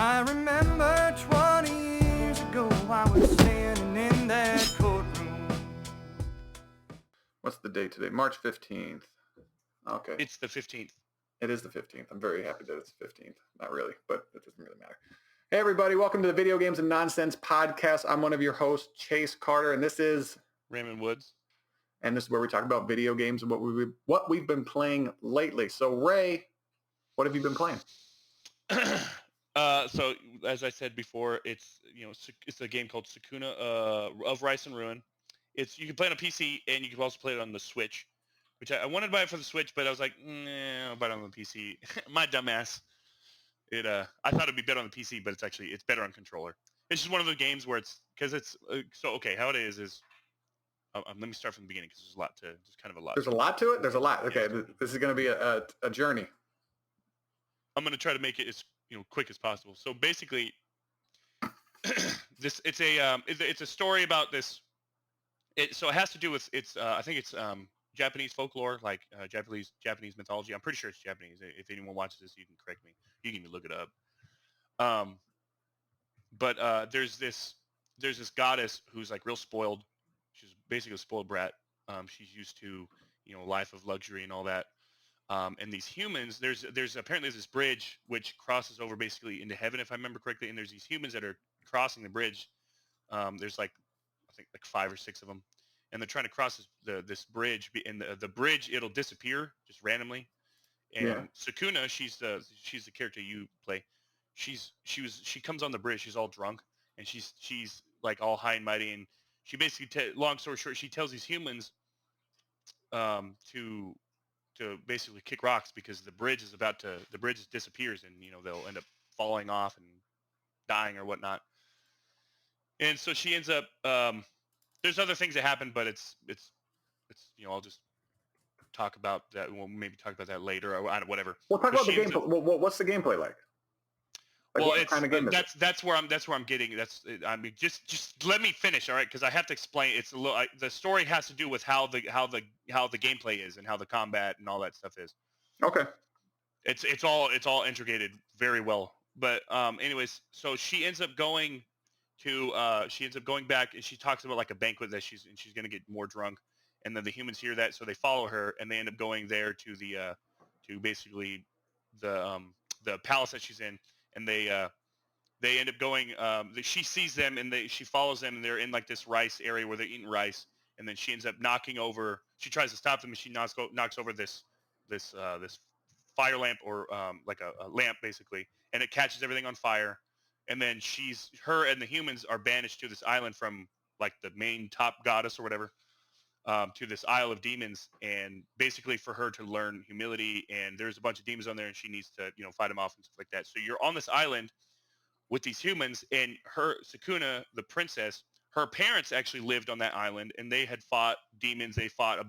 I remember 20 years ago I was standing in that courtroom. What's the date today? March 15th. Okay. It's the 15th. It is the 15th. I'm very happy that it's the 15th. Not really, but it doesn't really matter. Hey, everybody. Welcome to the Video Games and Nonsense podcast. I'm one of your hosts, Chase Carter, and this is Raymond Woods. And this is where we talk about video games and what we've been playing lately. So, Ray, what have you been playing? So as I said before, it's a game called Sakuna of Rice and Ruin. You can play it on PC and you can also play it on the Switch, which I wanted to buy it for the Switch, but I was like, I'll buy it on the PC. My dumbass. I thought it'd be better on the PC, but it's better on controller. It's just one of those games where how it is. Let me start from the beginning because there's kind of a lot. There's a lot to it? There's a lot. Okay, yeah. This is going to be a journey. I'm going to try to make it as quick as possible. So basically, it's a story about this. So it has to do with I think it's Japanese folklore, like Japanese mythology. I'm pretty sure it's Japanese. If anyone watches this, you can correct me. You can even look it up. But there's this goddess who's like real spoiled. She's basically a spoiled brat. She's used to life of luxury and all that. And these humans, there's apparently this bridge which crosses over basically into heaven, if I remember correctly. And there's these humans that are crossing the bridge. There's I think 5 or 6 of them, and they're trying to cross this bridge. And the bridge, it'll disappear just randomly. And Sakuna, she's the character you play. She comes on the bridge. She's all drunk, and she's like all high and mighty, and she basically, long story short, she tells these humans to basically kick rocks because the bridge disappears, and they'll end up falling off and dying or whatnot. And so she ends up there's other things that happen, but it's I'll just talk about that. We'll maybe talk about that later or whatever. We'll talk about the gameplay. What's the gameplay like? Well, that's where I'm getting. Just let me finish, all right? Because I have to explain. It's a little. The story has to do with how the gameplay is and how the combat and all that stuff is. Okay. It's all integrated very well. But anyways, so she ends up going back, and she talks about like a banquet that she's gonna get more drunk, and then the humans hear that, so they follow her, and they end up going there to the to basically the palace that she's in. And they end up going. She sees them, and she follows them, and they're in like this rice area where they're eating rice. And then she ends up knocking over. She tries to stop them, and she knocks over this fire lamp, or like a lamp basically, and it catches everything on fire. And then her and the humans are banished to this island from like the main top goddess or whatever, to this Isle of Demons, and basically for her to learn humility. And there's a bunch of demons on there, and she needs to fight them off and stuff like that. So you're on this island with these humans, and Sakuna, the princess, her parents actually lived on that island, and they had fought demons. They fought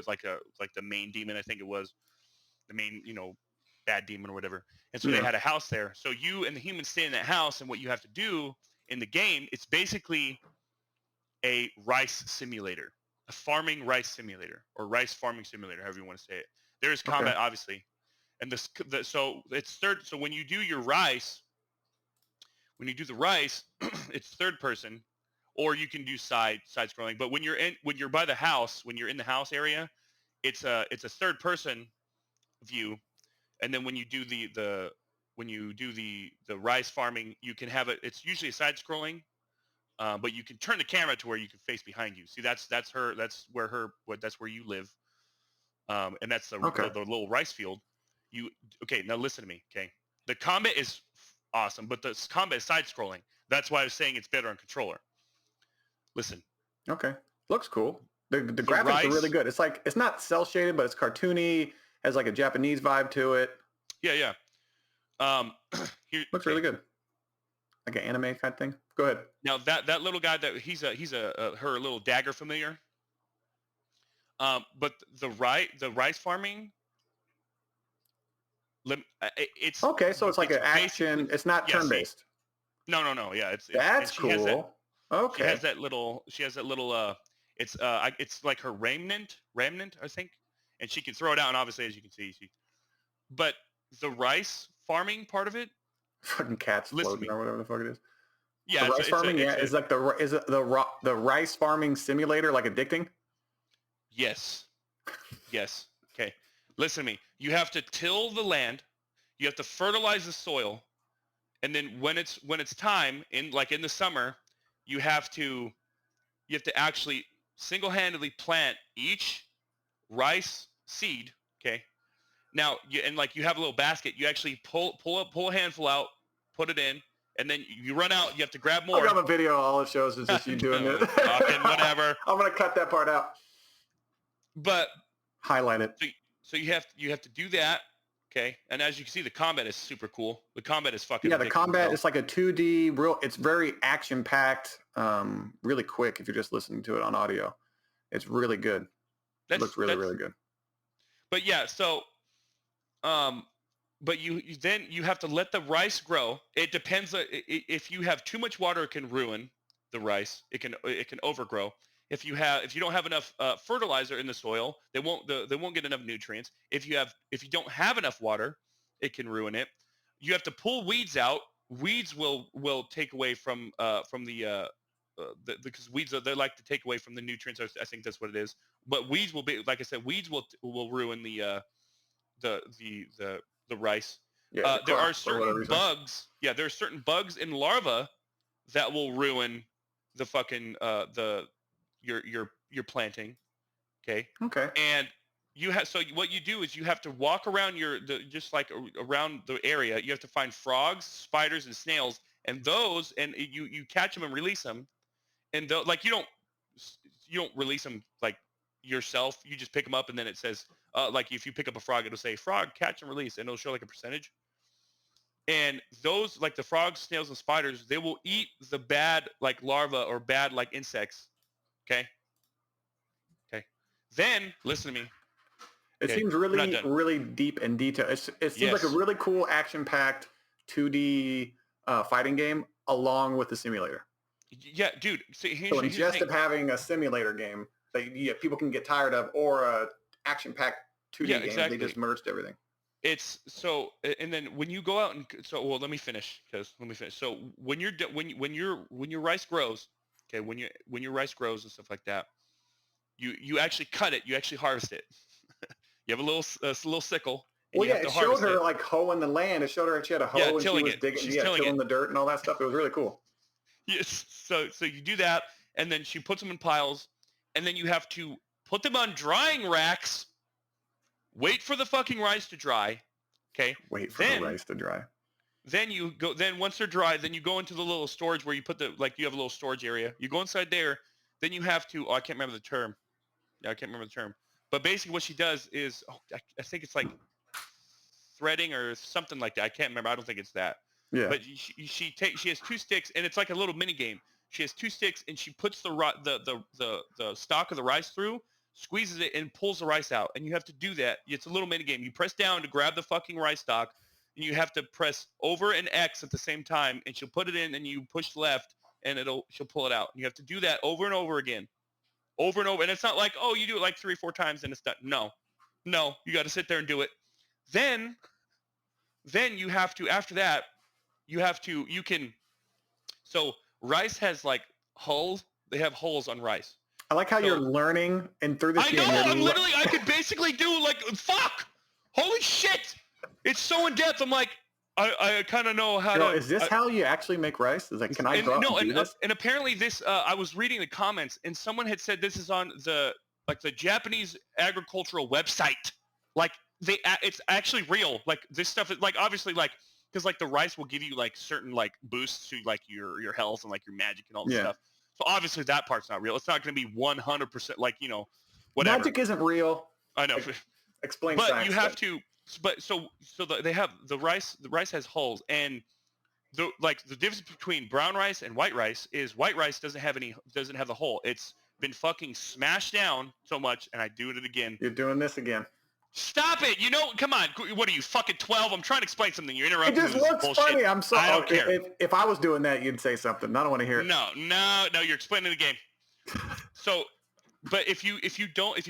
like the main demon, I think it was the main bad demon or whatever. And so they had a house there. So you and the humans stay in that house, and what you have to do in the game, it's basically a rice simulator. A farming rice simulator, or rice farming simulator, however you want to say it. There is combat, obviously, and so it's third. So when you do the rice, it's third person, or you can do side scrolling. But when you're by the house, when you're in the house area, it's a third person view. And then when you do the rice farming, you can have it. It's usually a side scrolling. But you can turn the camera to where you can face behind you. See, that's where you live, and that's the little rice field. Now listen to me, okay? The combat is awesome, but the combat is side scrolling. That's why I was saying it's better on controller. Listen. Okay, looks cool. The graphics are really good. It's not cel shaded, but it's cartoony. Has like a Japanese vibe to it. Yeah. Looks really good. Like an anime kind of thing. Go ahead. Now that little guy, that he's her little dagger familiar. But the rice farming, it's okay. So it's like an action. It's not turn based. No. Yeah, that's cool. Okay. She has that little. It's like her Raymond, I think, and she can throw it out. And obviously, as you can see, but the rice farming part of it, Fucking cats Listen to floating me. or whatever the fuck it is. Yeah, The rice farming, is like is it the rice farming simulator like addicting? yes, yes. Okay, listen to me. You have to till the land. You have to fertilize the soil, and then when it's time in the summer, you have to actually single-handedly plant each rice seed. Okay. Now you have a little basket. You actually pull a handful out, put it in, and then you run out. You have to grab I've more. got a video. All it shows is just you doing it. Fucking whatever. I'm gonna cut that part out. But Highlight it. so you have to do that. Okay. And as you can see, the combat is super cool. The combat is fucking. Yeah, the combat bro. is like a 2D real. It's very action packed, really quick. If you're just listening to it on audio, it's really good. It looks really good. But yeah, so but you then you have to let the rice grow. It depends. If you have too much water, it can ruin the rice. It can overgrow. If you don't have enough fertilizer in the soil, they won't get enough nutrients. If you don't have enough water, it can ruin it. You have to pull weeds out. Weeds will take away from the because weeds they like to take away from the nutrients. I think that's what it is. But weeds will be, like I said, weeds will ruin the rice. Yeah, there are certain bugs. Yeah, there are certain bugs in larvae that will ruin the fucking your planting. Okay. Okay. And what you do is you have to walk around around the area. You have to find frogs, spiders, and snails, and you catch them and release them. And you don't release them like yourself. You just pick them up, and then it says like if you pick up a frog, it'll say frog catch and release, and it'll show like a percentage. And those, like the frogs, snails, and spiders, they will eat the bad like larvae or bad like insects. Okay. Then listen to me. It seems really deep and detailed. It seems like a really cool action-packed 2D fighting game along with the simulator. Yeah, dude. So in just of having a simulator game that people can get tired of, or a action-packed 2D game, exactly. They just merged everything. It's so, and then when you go out let me finish. So when your rice grows, okay, when your rice grows and stuff like that, you actually cut it. You actually harvest it. You have a little sickle. Well, yeah, it showed her like hoeing the land. It showed her she had a hoe and she was digging, tilling the dirt and all that stuff. It was really cool. Yes. So you do that, and then she puts them in piles, and then you have to put them on drying racks. Wait for the fucking rice to dry. Okay. Wait for the rice to dry. Then you go. Then once they're dry, then you go into the little storage where you put you have a little storage area. You go inside there. Then you have to. Oh, I can't remember the term. Yeah, I can't remember the term. But basically, what she does is, I think it's like threading or something like that. I can't remember. I don't think it's that. Yeah. But she has two sticks, and it's like a little mini game. She has two sticks, and she puts the stalk of the rice through, squeezes it, and pulls the rice out. And you have to do that. It's a little mini game. You press down to grab the fucking rice stalk, and you have to press over and X at the same time, and she'll put it in, and you push left, and she'll pull it out. And you have to do that over and over again. Over and over. And it's not like, oh, you do it like 3 or 4 times and it's done. No, you got to sit there and do it. Then you have to, after that, so rice has like hulls. They have holes on rice. I like how you're learning and through this game. I know, I could basically do like, fuck, holy shit. It's so in depth. I'm like, I kind of know how to. Is this how you actually make rice? Is like, can I go out and do this? And apparently this, I was reading the comments, and someone had said this is on the Japanese agricultural website. Like it's actually real. Like this stuff is like obviously like because like the rice will give you like certain like boosts to like your health and like your magic and all this stuff. So obviously that part's not real. It's not going to be 100% like whatever. Magic isn't real. I know. Explain. But you have to. But they have the rice. The rice has hulls, and the difference between brown rice and white rice is white rice doesn't have the hull. It's been fucking smashed down so much, and I do it again. You're doing this again. Stop it! Come on. What are you, fucking 12? I'm trying to explain something. You interrupt. It just looks funny. I'm sorry. I don't care. If I was doing that, you'd say something. I don't want to hear it. No. You're explaining the game. So, but if you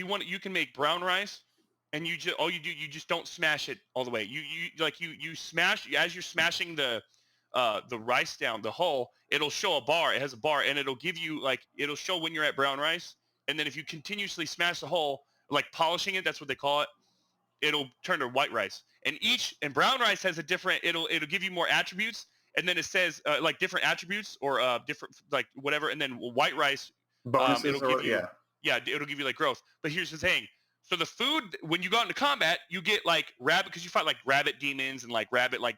want, you can make brown rice. And you just don't smash it all the way. You smash as you're smashing the the rice down the hole, it'll show a bar. It has a bar, and it'll give you like it'll show when you're at brown rice, and then if you continuously smash the hole, like polishing it, that's what they call it. It'll turn to white rice, and brown rice has a different. It'll give you more attributes, and then it says like different attributes or different like whatever, and then white rice Bonuses it'll give you yeah. it'll give you like growth. But here's the thing. So the food, when you go out into combat, you get like rabbit, because you fight like rabbit demons and like rabbit like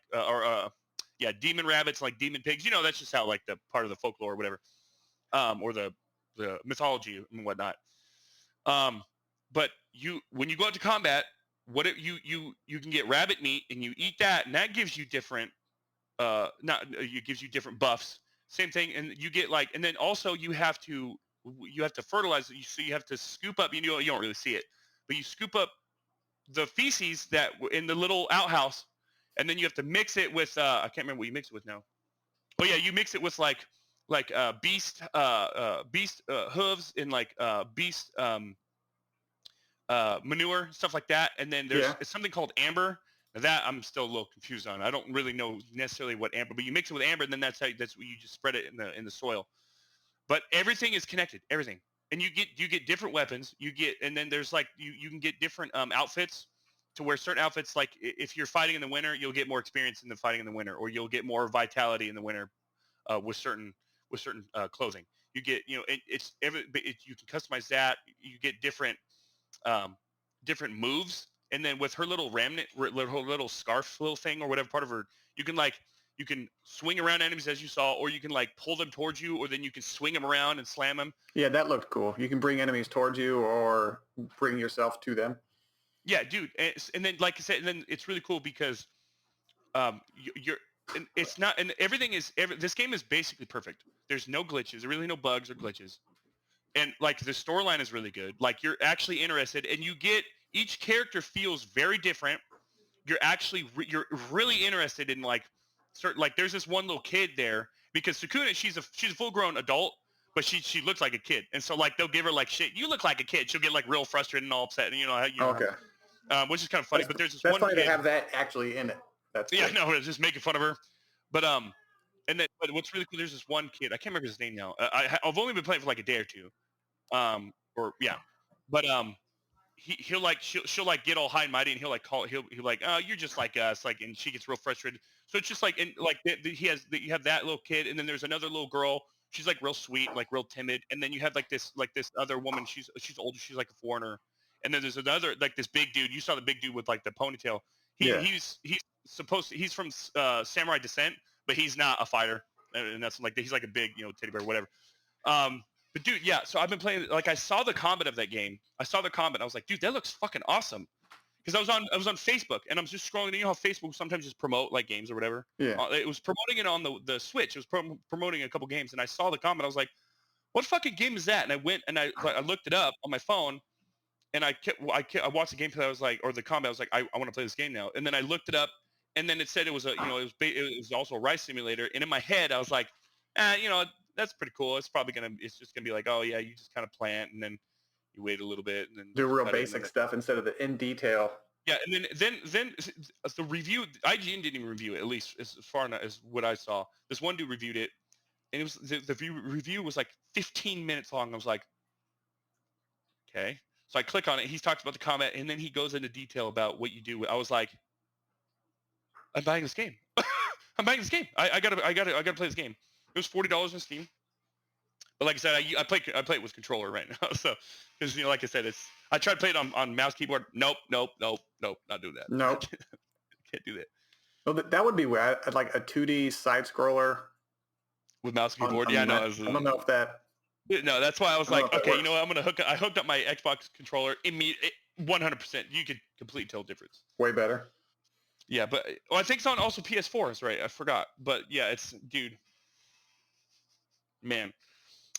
demon rabbits, like demon pigs. You know, that's just how like the part of the folklore or whatever, or the mythology and whatnot. But when you go out to combat, you can get rabbit meat and you eat that, and that gives you different it gives you different buffs. Same thing, and you get like, and then also you have to fertilize it. So you have to scoop up. You don't really see it, but you scoop up the feces that in the little outhouse, and then you have to mix it with I can't remember what you mix it with now. Oh yeah, you mix it with like beast hooves and like beast manure, stuff like that. And then there's something called amber. Now that I'm still a little confused on. I don't really know necessarily what amber, but you mix it with amber, and then that's what you just spread it in the soil. But everything is connected, everything. And you get different weapons. And then there's like you can get different outfits, to where certain outfits, like if you're fighting in the winter, you'll get more experience in the fighting in the winter, or you'll get more vitality in the winter with certain clothing. You get you can customize that. You get different moves. And then with her little remnant, her little scarf little thing or whatever part of her, you can swing around enemies as you saw, or you can like pull them towards you, or then you can swing them around and slam them. Yeah, that looked cool. You can bring enemies towards you or bring yourself to them. Yeah, dude. And then like I said, and then it's really cool because you're and it's not, and everything is this game is basically perfect. There's no glitches. There really no bugs or glitches. And like the storyline is really good. Like you're actually interested, and each character feels very different. You're actually you're really interested in like certain, like there's this one little kid there, because Sakuna, she's a full grown adult, but she looks like a kid, and so like they'll give her like shit. You look like a kid. She'll get like real frustrated and all upset, and Okay. Which is kind of funny. But there's this that's one funny kid, to have that actually in it. That's yeah, no, it's just making fun of her. But but what's really cool, there's this one kid. I can't remember his name now. I've only been playing for like a day or two. But she'll like get all high and mighty, and he'll like oh, you're just like us, like, and she gets real frustrated. So it's just like, and like you have that little kid, and then there's another little girl. She's like real sweet, like real timid, and then you have like this other woman. She's older. She's like a foreigner, and then there's another like this big dude. You saw the big dude with like the ponytail. He's he's from samurai descent, but he's not a fighter, and that's like he's like a big teddy bear, whatever. But dude, yeah. So I've been playing. Like I saw the combat of that game. I was like, dude, that looks fucking awesome. Because I was on Facebook, and I'm just scrolling. You know how Facebook sometimes just promote like games or whatever. Yeah. It was promoting it on the Switch. It was promoting a couple games, and I saw the comment. I was like, what fucking game is that? And I went and I looked it up on my phone, and I watched the gameplay. I was like, or the combat. I was like, I want to play this game now. And then I looked it up, and then it said it was it was also a rice simulator. And in my head, I was like, that's pretty cool. It's just gonna be like, oh yeah, you just kind of plant, and then you wait a little bit, and then do real basic stuff instead of the in detail. Yeah, and then the review, IGN didn't even review it, at least as far as what I saw. This one dude reviewed it, and it was the review was like 15 minutes long. I was like, okay. So I click on it. He talks about the combat, and then he goes into detail about what you do. I was like, I'm buying this game. I'm buying this game. I gotta play this game. It was $40 on Steam. But like I said, I play it with controller right now. So, because like I said, I tried to play it on mouse keyboard. Nope, not doing that. Nope. Can't do that. Well, that would be weird. I'd like a 2D side scroller with mouse keyboard. I don't know if that. No, that's why I was like, okay, you know what? I hooked up my Xbox controller. 100%. You could completely tell the difference. Way better. Yeah, but I think it's on also PS4s, right? I forgot. But yeah, dude, man,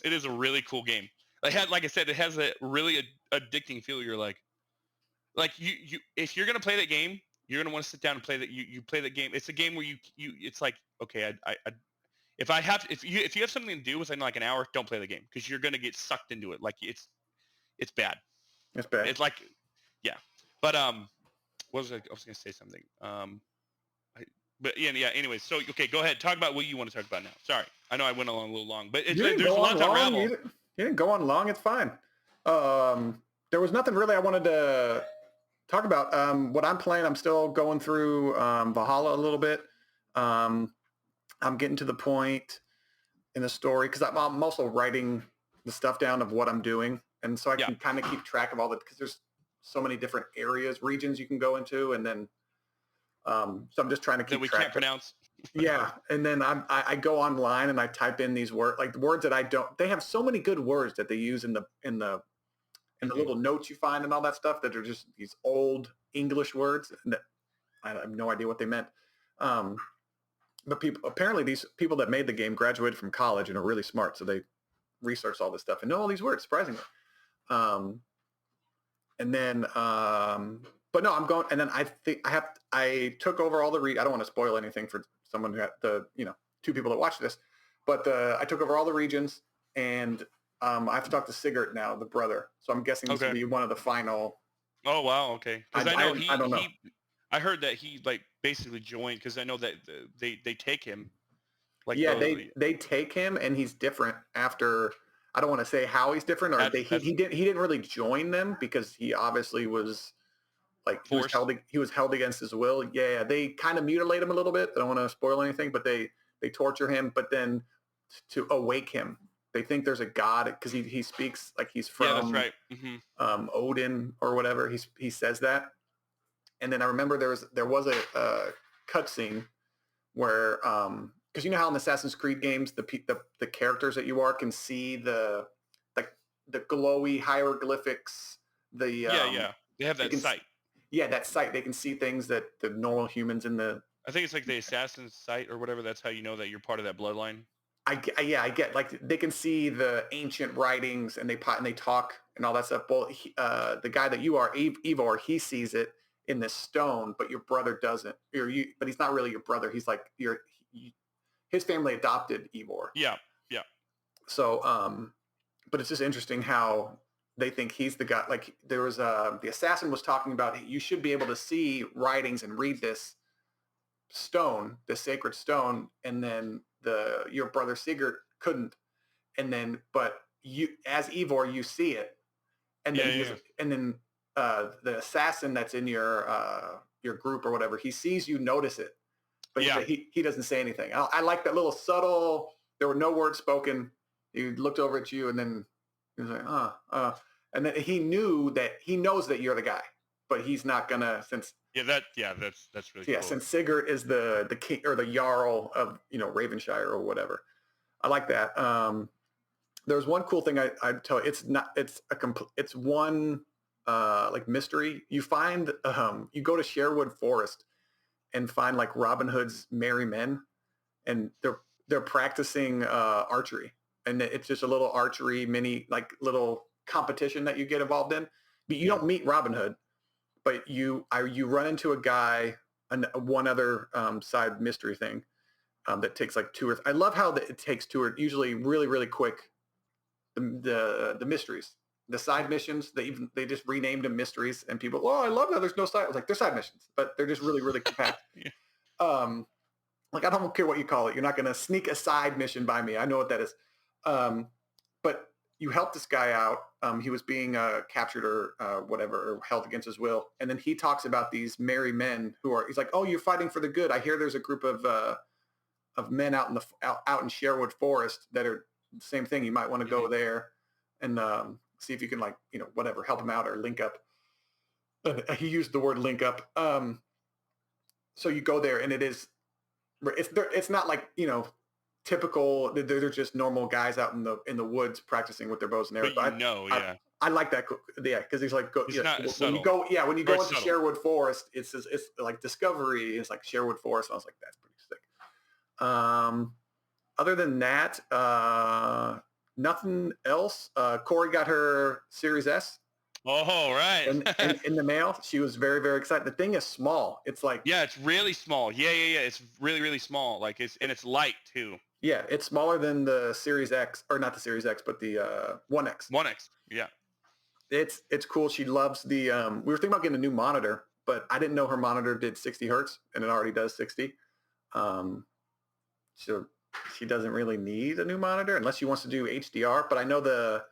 it is a really cool game. Like I said, it has a really addicting feel. You're like you if you're gonna play that game, you're gonna want to sit down and play that. You play that game. It's a game where you it's like, okay, if you have something to do within like an hour, don't play the game, because you're gonna get sucked into it. Like it's bad. It's bad. It's like, yeah. But what was I was gonna say something. But yeah. Anyways, so okay, go ahead. Talk about what you want to talk about now. Sorry, I know I went along a little long, but You didn't there's a go lot on to long. unravel. You didn't go on long. It's fine. There was nothing really I wanted to talk about. What I'm playing, I'm still going through Valhalla a little bit. I'm getting to the point in the story because I'm also writing the stuff down of what I'm doing, and so I can kind of keep track of all the because there's so many different regions you can go into, and then so I'm just trying to keep that we track can't pronounce. Yeah, and then I go online and I type in these words, like the words that I don't. They have so many good words that they use in the little notes you find and all that stuff that are just these old English words that I have no idea what they meant. But these people that made the game graduated from college and are really smart, so they research all this stuff and know all these words, surprisingly. But no, I'm going, and then I took over all the I don't want to spoil anything for someone who had two people that watch this, but I took over all the regions, and I have to talk to Sigurd now, the brother. So I'm guessing this will be one of the final. Oh wow, okay. Because I know I don't know. I heard that he like basically joined because I know that they take him. Like they take him, and he's different after. I don't want to say how he's different, or he didn't really join them because he obviously was like he was held against his will. Yeah, they kind of mutilate him a little bit. I don't want to spoil anything, but they torture him. But then to awake him, they think there's a god because he speaks like he's from that's right. Odin or whatever. He says that, and then I remember there was a cutscene where because you know how in the Assassin's Creed games the characters that you are can see the glowy hieroglyphics. They have that sight. That sight. They can see things that the normal humans in the. I think it's like the assassin's sight or whatever. That's how you know that you're part of that bloodline. I get like they can see the ancient writings and they talk and all that stuff. Well, the guy that you are, Ivor, he sees it in this stone, but your brother doesn't. But he's not really your brother. He's like his family adopted Ivor. Yeah. So, but it's just interesting how they think he's the guy. Like there was the assassin was talking about you should be able to see writings and read this stone, the sacred stone, and then your brother Sigurd couldn't. And then, but you as Ivor, you see it, and then the assassin that's in your group or whatever, he sees you notice it. But he doesn't say anything. I like that little subtle. There were no words spoken. He looked over at you, and then he was like, and then he knows that you're the guy, but he's not gonna since. That's really cool. Since Sigurd is the king or the jarl of Ravenshire or whatever. I like that. There's one cool thing I'd tell you. It's one like mystery. You find you go to Sherwood Forest and find like Robin Hood's merry men, and they're practicing archery, and it's just a little archery mini like little competition that you get involved in. But you don't meet Robin Hood, but you run into a guy, one other side mystery thing that takes like I love how it takes usually really really quick. The mysteries. The side missions, they just renamed them mysteries, and people, I love that there's no side. I was like, they're side missions, but they're just really, really compact. Like I don't care what you call it. You're not going to sneak a side mission by me. I know what that is. But you help this guy out. He was being captured or whatever, or held against his will. And then he talks about these merry men he's like, oh, you're fighting for the good. I hear there's a group of men out in Sherwood Forest that are the same thing. You might want to go there and see if you can whatever, help him out or link up. He used the word link up. So you go there and it's not like, typical. They're just normal guys out in the woods practicing with their bows and arrows. But I like that. Yeah. Cause he's like, when you go into Sherwood Forest, it's like Discovery. It's like Sherwood Forest. I was like, that's pretty sick. Other than that, nothing else. Corey got her Series S. Oh, right. in the mail. She was very, very excited. The thing is small. It's like it's really small. Yeah. It's really, really small. Like it's light too. Yeah, it's smaller than the Series X, or not the Series X, but the 1X. 1X. Yeah. It's cool. She loves the. We were thinking about getting a new monitor, but I didn't know her monitor did 60 hertz, and it already does 60. So she doesn't really need a new monitor unless she wants to do HDR. But I know the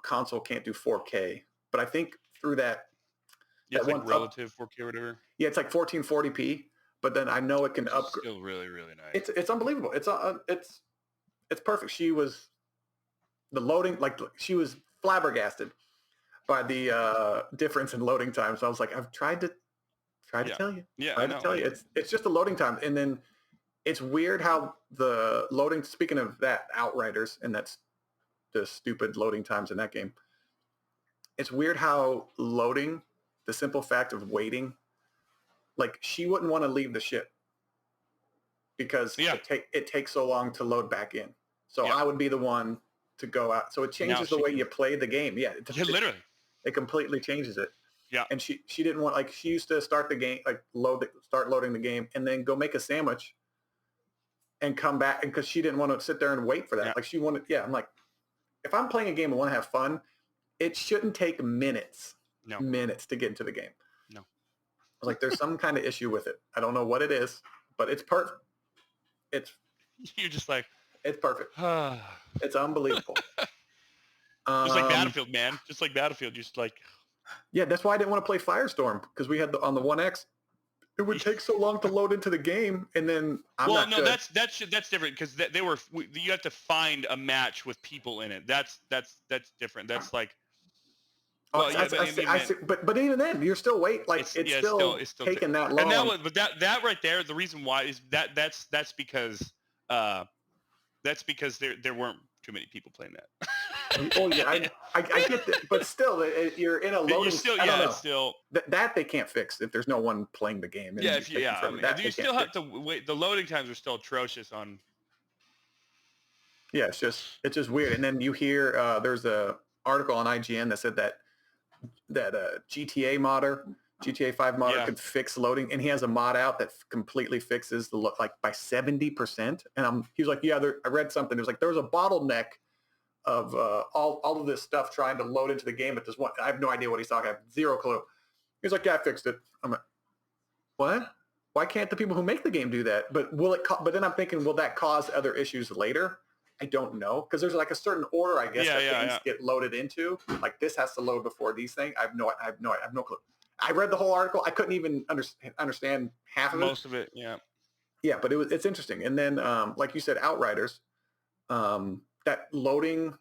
console can't do 4K. But I think through that It's like one relative 4K or whatever. yeah, it's like 1440p. But then I know it can upgrade. Still really, really nice. It's unbelievable. It's perfect. She was the loading, like she was flabbergasted by the difference in loading time. So I was like, I've tried to tell you. Yeah, Tried to tell you. It's just the loading time. And then it's weird how the loading, speaking of that, Outriders, and that's the stupid loading times in that game. It's weird how loading, the simple fact of waiting, like she wouldn't want to leave the ship because it takes so long to load back in. So I would be the one to go out. So it changes the way you play the game. Yeah, literally. It completely changes it. Yeah. And she didn't want, like, she used to start the game, like start loading the game and then go make a sandwich and come back, because she didn't want to sit there and wait for that. Yeah. Like she wanted, I'm like, if I'm playing a game and want to have fun, it shouldn't take minutes to get into the game. No. I was like, there's some kind of issue with it. I don't know what it is, but it's perfect. You're just like, it's perfect. It's unbelievable. Just like Battlefield, man. Just like Battlefield. Just like. Yeah, that's why I didn't want to play Firestorm, because we had on the 1X. It would take so long to load into the game, and then that's different, because you have to find a match with people in it. That's different. That's like. But even then, you're still waiting. Like it's still taking that long. And that right there, the reason why is that's because there weren't too many people playing that. Oh yeah, I get that, but still, you're in a loading. Still that they can't fix if there's no one playing the game. And you still have to wait. The loading times are still atrocious on. Yeah, it's just weird. And then you hear there's a article on IGN that said that GTA 5 modder could fix loading, and he has a mod out that completely fixes the look, like by 70%. And he was like, I read something. It was like there was a bottleneck of all of this stuff trying to load into the game at this one. I have no idea what he's talking. I have zero clue. He's like, I fixed it. I'm like, what? Why can't the people who make the game do that? But but then I'm thinking, will that cause other issues later? I don't know, because there's like a certain order, I guess, that things get loaded into. Like this has to load before these things. I have no clue. I read the whole article. I couldn't even understand half of it. Most of it, yeah. Yeah, but it's interesting. And then, like you said, Outriders, that loading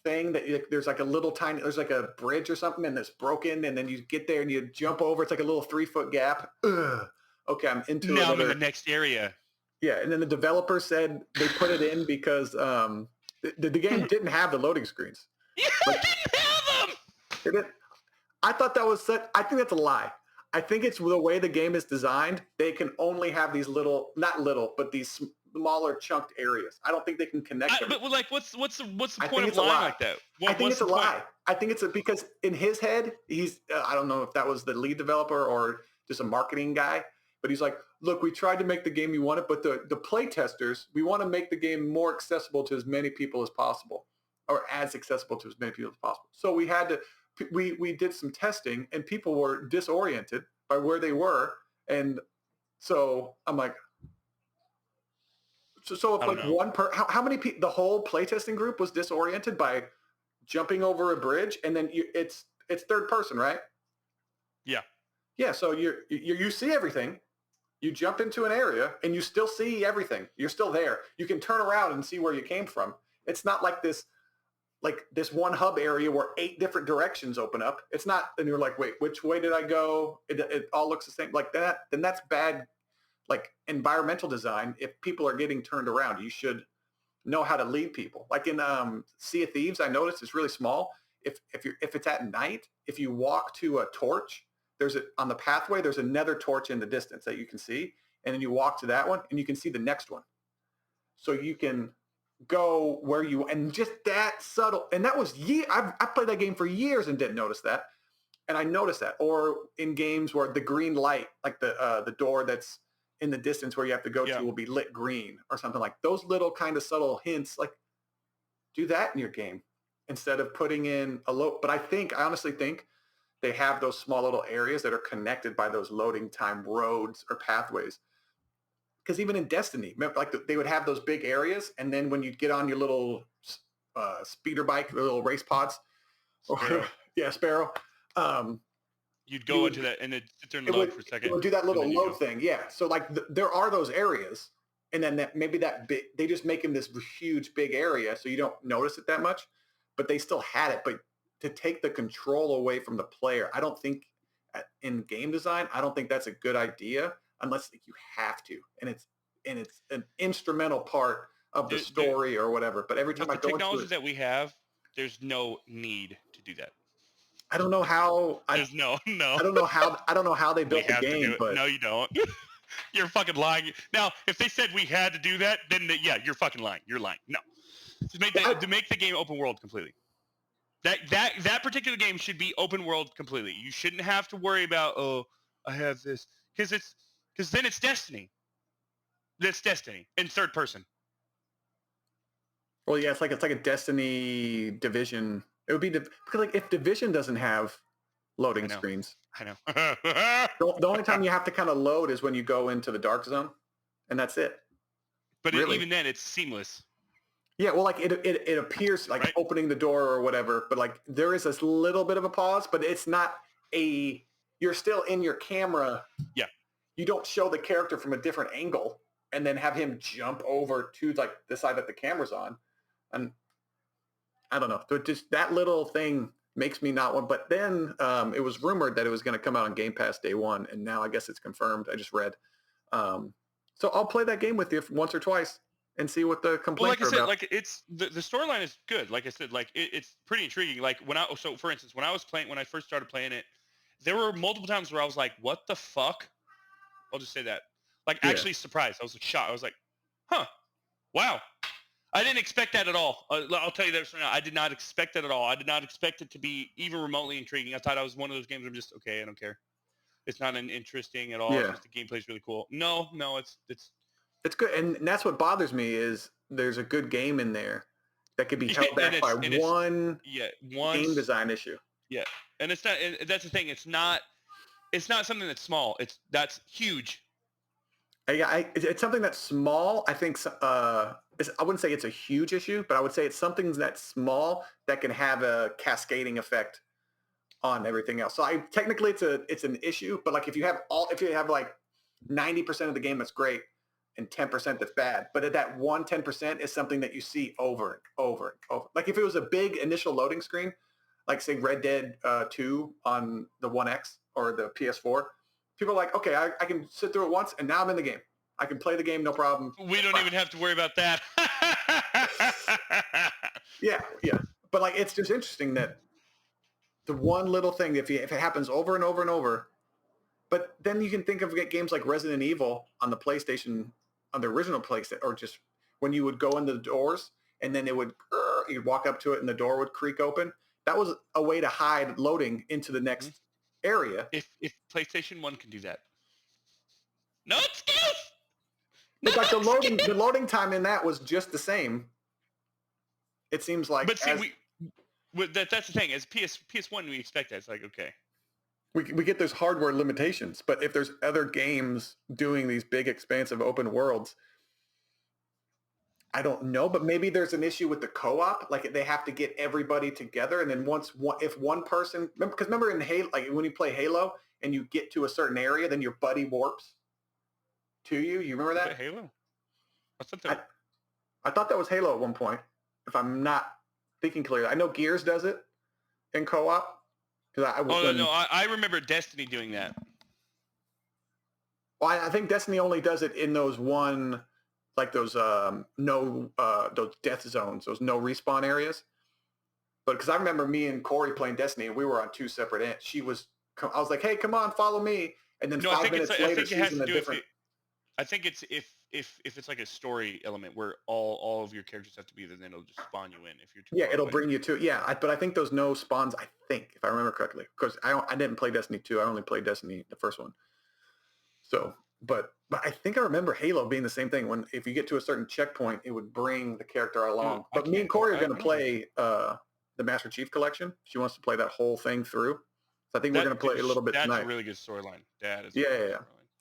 thing that there's like there's like a bridge or something, and it's broken, and then you get there and you jump over. It's like a little 3-foot gap. Ugh. Okay, I'm into now I'm in the next area. Yeah, and then the developer said they put it in because the game didn't have the loading screens. Yeah, it didn't have them. I thought that was I think that's a lie. I think it's the way the game is designed. They can only have these but these smaller chunked areas. I don't think they can connect them. But like, what's the point of lying like that? I think it's a lie. I think it's because in his head, he's I don't know if that was the lead developer or just a marketing guy, but he's like, look, we tried to make the game you wanted, but the play testers, we want to make the game more accessible to as many people as possible, or as accessible to as many people as possible. So we had to. We did some testing, and people were disoriented by where they were, and so I'm like, so if like how many people, the whole playtesting group was disoriented by jumping over a bridge, and then it's third person, right? Yeah. So you see everything, you jump into an area, and you still see everything. You're still there. You can turn around and see where you came from. It's not like this one hub area where 8 different directions open up. It's not, and you're like, wait, which way did I go? It all looks the same like that. Then that's bad, like environmental design. If people are getting turned around, you should know how to lead people. Like in Sea of Thieves, I noticed it's really small. If it's at night, if you walk to a torch, on the pathway, there's another torch in the distance that you can see, and then you walk to that one, and you can see the next one. So you can go where and just that subtle, and that was I played that game for years and didn't notice that, and I noticed that. Or in games where the green light, like the door that's in the distance where you have to go to will be lit green or something, like those little kind of subtle hints. Like, do that in your game instead of putting in a load. But I honestly think they have those small little areas that are connected by those loading time roads or pathways because even in Destiny, remember, like they would have those big areas, and then when you get on your little speeder bike, little race pods, Sparrow. or yeah, Sparrow, You'd go into that and it sit there and load for a second. It would do that little and then load thing, yeah. So like there are those areas, and then that big, they just make them this huge big area, so you don't notice it that much, but they still had it. But to take the control away from the player, I don't think in game design, I don't think that's a good idea unless you have to, and it's an instrumental part of the story or whatever. But every time I go into technology that we have, there's no need to do that. I don't know how. There's no. I don't know how they built the game, but no, you don't. You're fucking lying. Now, if they said we had to do that, then yeah, you're fucking lying. You're lying. No, to make the game open world completely. That particular game should be open world completely. You shouldn't have to worry about I have this because then it's Destiny. That's Destiny in third person. Well, yeah, it's like a Destiny Division. It would be because like if Division doesn't have loading screens. I know. The only time you have to kind of load is when you go into the dark zone, and that's it. But even then, it's seamless. Yeah, well, like it appears like opening the door or whatever, but like there is this little bit of a pause, but it's not you're still in your camera. Yeah. You don't show the character from a different angle and then have him jump over to like the side that the camera's on. And I don't know. So just that little thing makes me not want, but then it was rumored that it was going to come out on Game Pass day one. And now I guess it's confirmed. I just read. So I'll play that game with you once or twice and see what the complaints are about. Like it's the storyline is good. Like I said, like it's pretty intriguing. Like for instance, when I first started playing it, there were multiple times where I was like, what the fuck? I'll just say that. Like actually surprised. I was like shocked. I was like, huh, wow. I didn't expect that at all. I'll tell you this right now. I did not expect that at all. I did not expect it to be even remotely intriguing. I thought I was one of those games where I'm just, okay, I don't care. It's not interesting at all. Yeah. It's just the gameplay's really cool. No, it's good. And that's what bothers me is there's a good game in there that could be held back by one game design issue. Yeah. And it's not, and that's the thing. It's not something that's small. That's huge. It's something that's small. I think I wouldn't say it's a huge issue, but I would say it's something that's small that can have a cascading effect on everything else. So technically it's an issue, but like if you have like 90% of the game that's great and 10% that's bad, but at that 10% is something that you see over and over and over. Like if it was a big initial loading screen, like say Red Dead 2 on the 1X or the PS4, people are like, okay, I can sit through it once and now I'm in the game. I can play the game, no problem. We don't even have to worry about that. Yeah. But like, it's just interesting that the one little thing, if it happens over and over and over, but then you can think of games like Resident Evil on the PlayStation, on the original PlayStation, or just when you would go into the doors and then you'd walk up to it and the door would creak open. That was a way to hide loading into the next area. If PlayStation 1 can do that. No excuse! But like the loading time in that was just the same. It seems like. But see, that's the thing. As PS1, we expect that. It's like, okay. We get those hardware limitations, but if there's other games doing these big, expansive open worlds, I don't know. But maybe there's an issue with the co-op. Like they have to get everybody together, and then if one person, because remember in Halo, like when you play Halo and you get to a certain area, then your buddy warps to you. You remember that? Halo? I thought that was Halo at one point. If I'm not thinking clearly, I know Gears does it in co-op. I remember Destiny doing that. Well, I think Destiny only does it in those those death zones, those no respawn areas. But because I remember me and Corey playing Destiny, and we were on two separate ends. I was like, "Hey, come on, follow me," and then 5 minutes later, she's in a different. I think it's if it's like a story element where all of your characters have to be there, then it'll just spawn you in. If you're too it'll bring you to but I think those no spawns. I think if I remember correctly, because I didn't play Destiny 2. I only played Destiny the first one. So, but I think I remember Halo being the same thing. When if you get to a certain checkpoint, it would bring the character along. But me and Corey are going to play the Master Chief Collection. She wants to play that whole thing through. So I think we're going to play a little bit tonight. That's a really good storyline. That is. Yeah.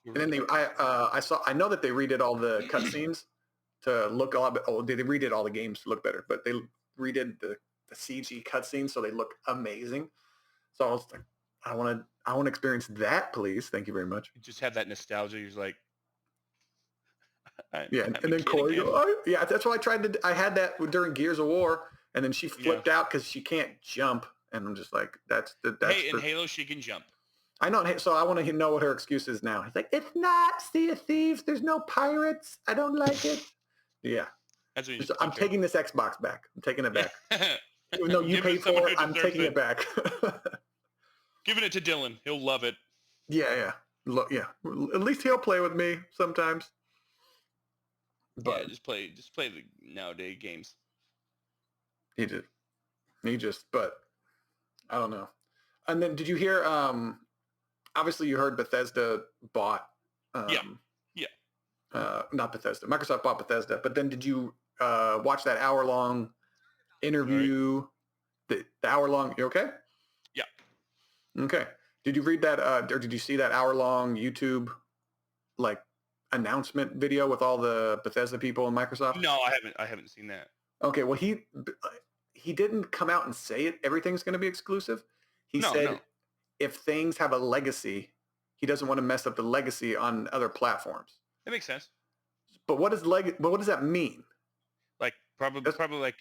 And then I know that they redid all the cutscenes to look a lot better. Oh, they redid all the games to look better, but they redid the CG cutscenes so they look amazing. So I was like, I want to experience that, please. Thank you very much. You just have that nostalgia. You're like, Yeah, and then Corey, yeah, that's why I tried to. I had that during Gears of War, and then she flipped out because she can't jump, and I'm just like, that's in Halo she can jump. I know, so I want to know what her excuse is now. It's like, it's not Sea of Thieves. There's no pirates. I don't like it. Yeah, that's what I'm taking this Xbox back. I'm taking it back. Even though you paid for it, I'm taking it back. Giving it to Dylan. He'll love it. Yeah. Yeah. At least he'll play with me sometimes. But yeah, just play the nowadays games. He just, but I don't know. And then did you hear, obviously you heard Bethesda bought, not Bethesda, Microsoft bought Bethesda, but then did you watch that hour-long interview, the hour-long, you okay? Yeah. Okay. Did you read that, or did you see that hour-long YouTube, like, announcement video with all the Bethesda people and Microsoft? No, I haven't seen that. Okay, well he didn't come out and say it. Everything's going to be exclusive. He said if things have a legacy, he doesn't want to mess up the legacy on other platforms. That makes sense. But what does that mean? Like probably like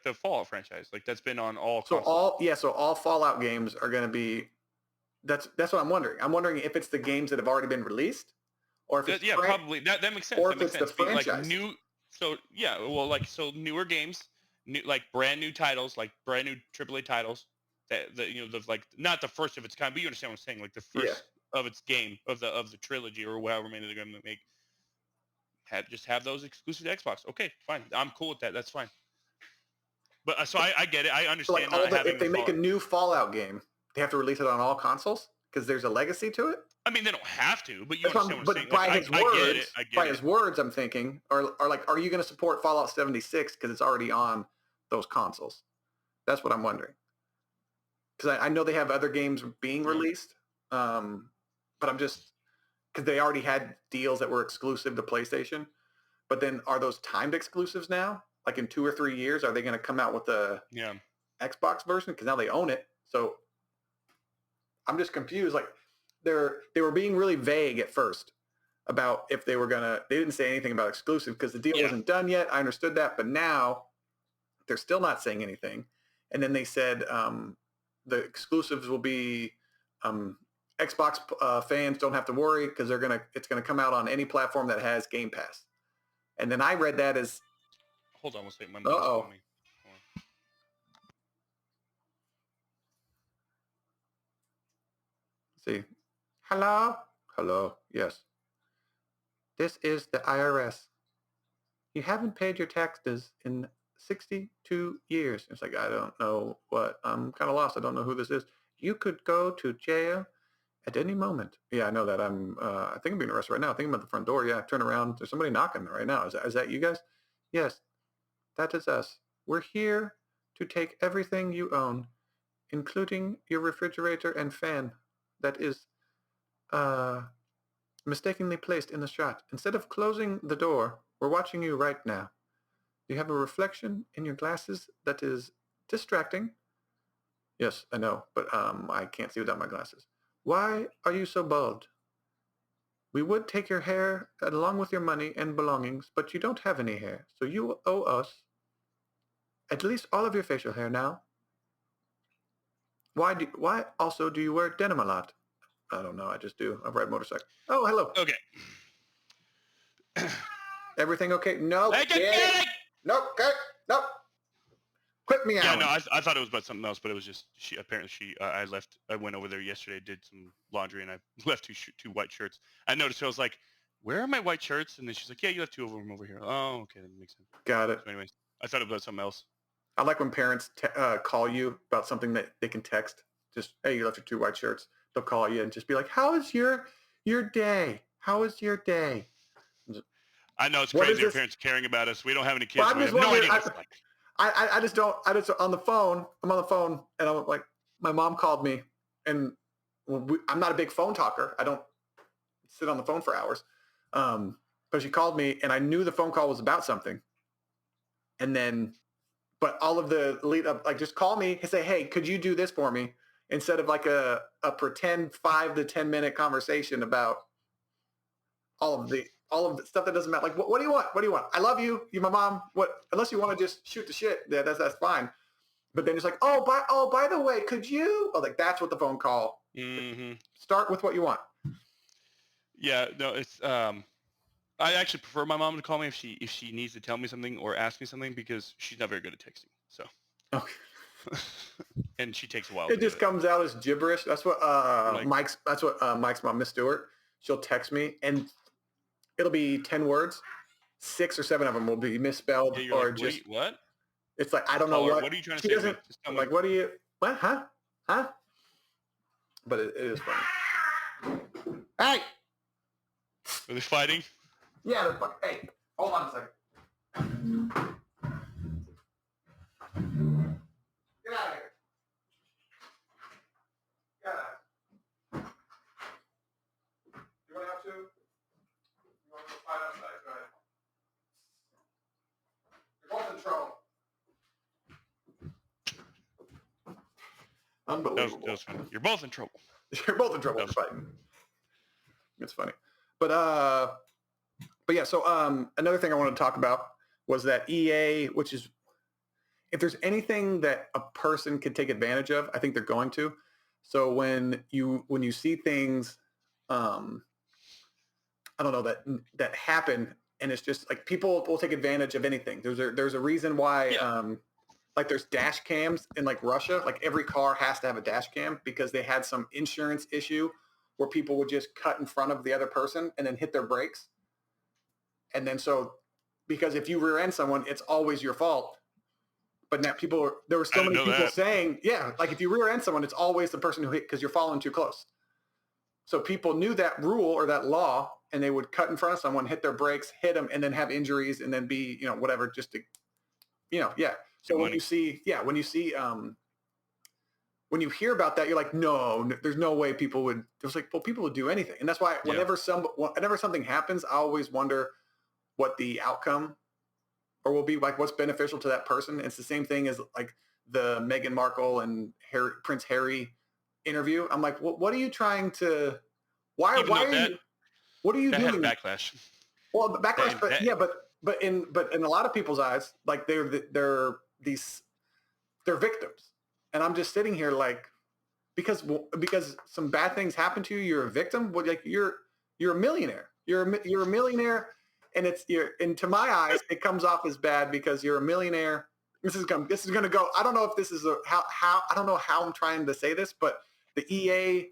the Fallout franchise. Like that's been on all consoles. So all Fallout games are going to be. That's what I'm wondering. I'm wondering if it's the games that have already been released, or if it's probably that makes sense. Or if it's the franchise. Like new. So newer games, like brand new titles, like brand new AAA titles that like not the first of its kind, but you understand what I'm saying, like the first of its game of the trilogy or however many they're going to make. Have those exclusive to Xbox. Okay, fine. I'm cool with that. That's fine. But so I get it. I understand. So like if they make a new Fallout game, they have to release it on all consoles because there's a legacy to it. I mean, they don't have to, but you understand what I'm saying. By his words, I'm thinking, or like, are you going to support Fallout 76 because it's already on those consoles? That's what I'm wondering. Because I know they have other games being released, but I'm just because they already had deals that were exclusive to PlayStation. But then, are those timed exclusives now? Like in 2 or 3 years, are they going to come out with the Xbox version? Because now they own it. So I'm just confused. Like they were being really vague at first about if they were gonna. They didn't say anything about exclusive because the deal wasn't done yet. I understood that, but now they're still not saying anything. And then they said the exclusives will be Xbox fans don't have to worry because it's gonna come out on any platform that has Game Pass. And then I read that as. Hold on, we'll say my mom's calling me. See. Hello. Yes. This is the IRS. You haven't paid your taxes in 62 years. It's like, I don't know what. I'm kind of lost. I don't know who this is. You could go to jail at any moment. Yeah, I know that. I think I'm being arrested right now. I think I'm at the front door. Yeah, turn around. There's somebody knocking right now. Is that you guys? Yes, that is us. We're here to take everything you own, including your refrigerator and fan that is mistakenly placed in the shot. Instead of closing the door, we're watching you right now. You have a reflection in your glasses that is distracting. Yes, I know, but I can't see without my glasses. Why are you so bald? We would take your hair along with your money and belongings, but you don't have any hair, so you owe us at least all of your facial hair now. Why also do you wear denim a lot? I don't know. I just do. I ride motorcycle. Oh, hello. Okay. Everything okay? No. Nope. Nope. Quit me out. Yeah, no, I thought it was about something else, but it was just I went over there yesterday, did some laundry, and I left two white shirts. I noticed, I was like, where are my white shirts? And then she's like, yeah, you left 2 of them over here. Oh, okay, that makes sense. Got it. So anyways, I thought it was about something else. I like when parents call you about something that they can text. Just, hey, you left your 2 white shirts. They'll call you and just be like, how is your day? How is your day? I know it's crazy our parents caring about us. We don't have any kids. We have no idea what it's like. I just on the phone. I'm on the phone and I'm like, my mom called me and I'm not a big phone talker. I don't sit on the phone for hours. But she called me, and I knew the phone call was about something. And then, but all of the lead up, like just call me and say, hey, could you do this for me? Instead of like a pretend 5 to 10 minute conversation about all of the stuff that doesn't matter. Like, what do you want? What do you want? I love you. You're my mom. What? Unless you want to just shoot the shit, yeah, that's fine. But then it's like, by the way, could you? Oh, like that's what the phone call. Mm-hmm. Start with what you want. Yeah, no, it's I actually prefer my mom to call me if she needs to tell me something or ask me something, because she's not very good at texting. So, Okay. and she takes a while. It just comes out as gibberish. That's what Mike's mom, Miss Stewart. She'll text me and it'll be 10 words. 6 or 7 of them will be misspelled or like, just what? It's like I don't know what. What are you trying to she say? Doesn't, just tell me. like, what do you? What? Huh? But it is funny. Hey. Are they fighting? Yeah, they're fucking. Hey, hold on a second. Get out of here. Get out of here. You want to have to? You want to go fight outside? Go ahead. You're both in trouble. Unbelievable. That was funny. You're both in trouble. You're both in trouble for fighting. It's funny. But yeah, so another thing I wanted to talk about was that EA, which is, if there's anything that a person could take advantage of, I think they're going to. So when you see things, I don't know, that happen, and it's just like people will take advantage of anything. There's a reason why like there's dash cams in like Russia, like every car has to have a dash cam because they had some insurance issue where people would just cut in front of the other person and then hit their brakes. And then so, because if you rear end someone, it's always your fault. But now there were so many people saying, yeah, like if you rear end someone, it's always the person who hit because you're following too close. So people knew that rule or that law, and they would cut in front of someone, hit their brakes, hit them, and then have injuries, and then be, whatever, just to, yeah. So when you hear about that, you're like, no, there's no way people would. It's like, well, people would do anything, and that's why whenever something happens, I always wonder what the outcome or will be, like what's beneficial to that person. It's the same thing as like the Meghan Markle and Prince Harry interview. I'm like, what are you trying to? Why are you? What are you doing? Had backlash. Well, backlash, but in a lot of people's eyes, like they're victims, and I'm just sitting here like, because some bad things happen to you, you're a victim. Well, like you're a millionaire. You're a millionaire, and and to my eyes, it comes off as bad because you're a millionaire. This is gonna go. I don't know if this is how I don't know how I'm trying to say this, but the EA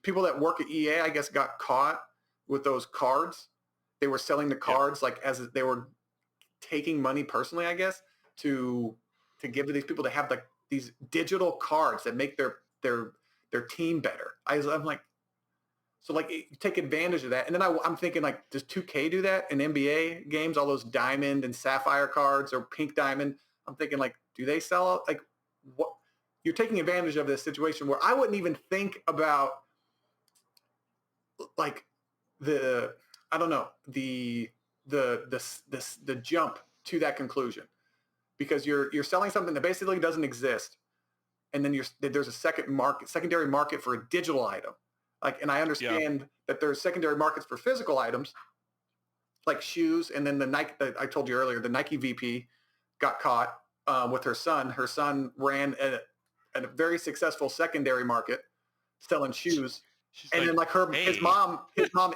people that work at EA, I guess, got caught with those cards. They were selling the cards like as they were taking money personally, I guess, to give to these people to have like these digital cards that make their team better. I'm like, so like you take advantage of that. And then I'm thinking like, does 2K do that in NBA games? All those diamond and sapphire cards or pink diamond. I'm thinking like, do they sell like what? You're taking advantage of this situation where I wouldn't even think about like the jump to that conclusion, because you're selling something that basically doesn't exist, and then there's a secondary market for a digital item. Like, and I understand that there's secondary markets for physical items like shoes, and then the Nike that I told you earlier, the Nike VP got caught with her son. Her son ran a very successful secondary market selling shoes. And then like his mom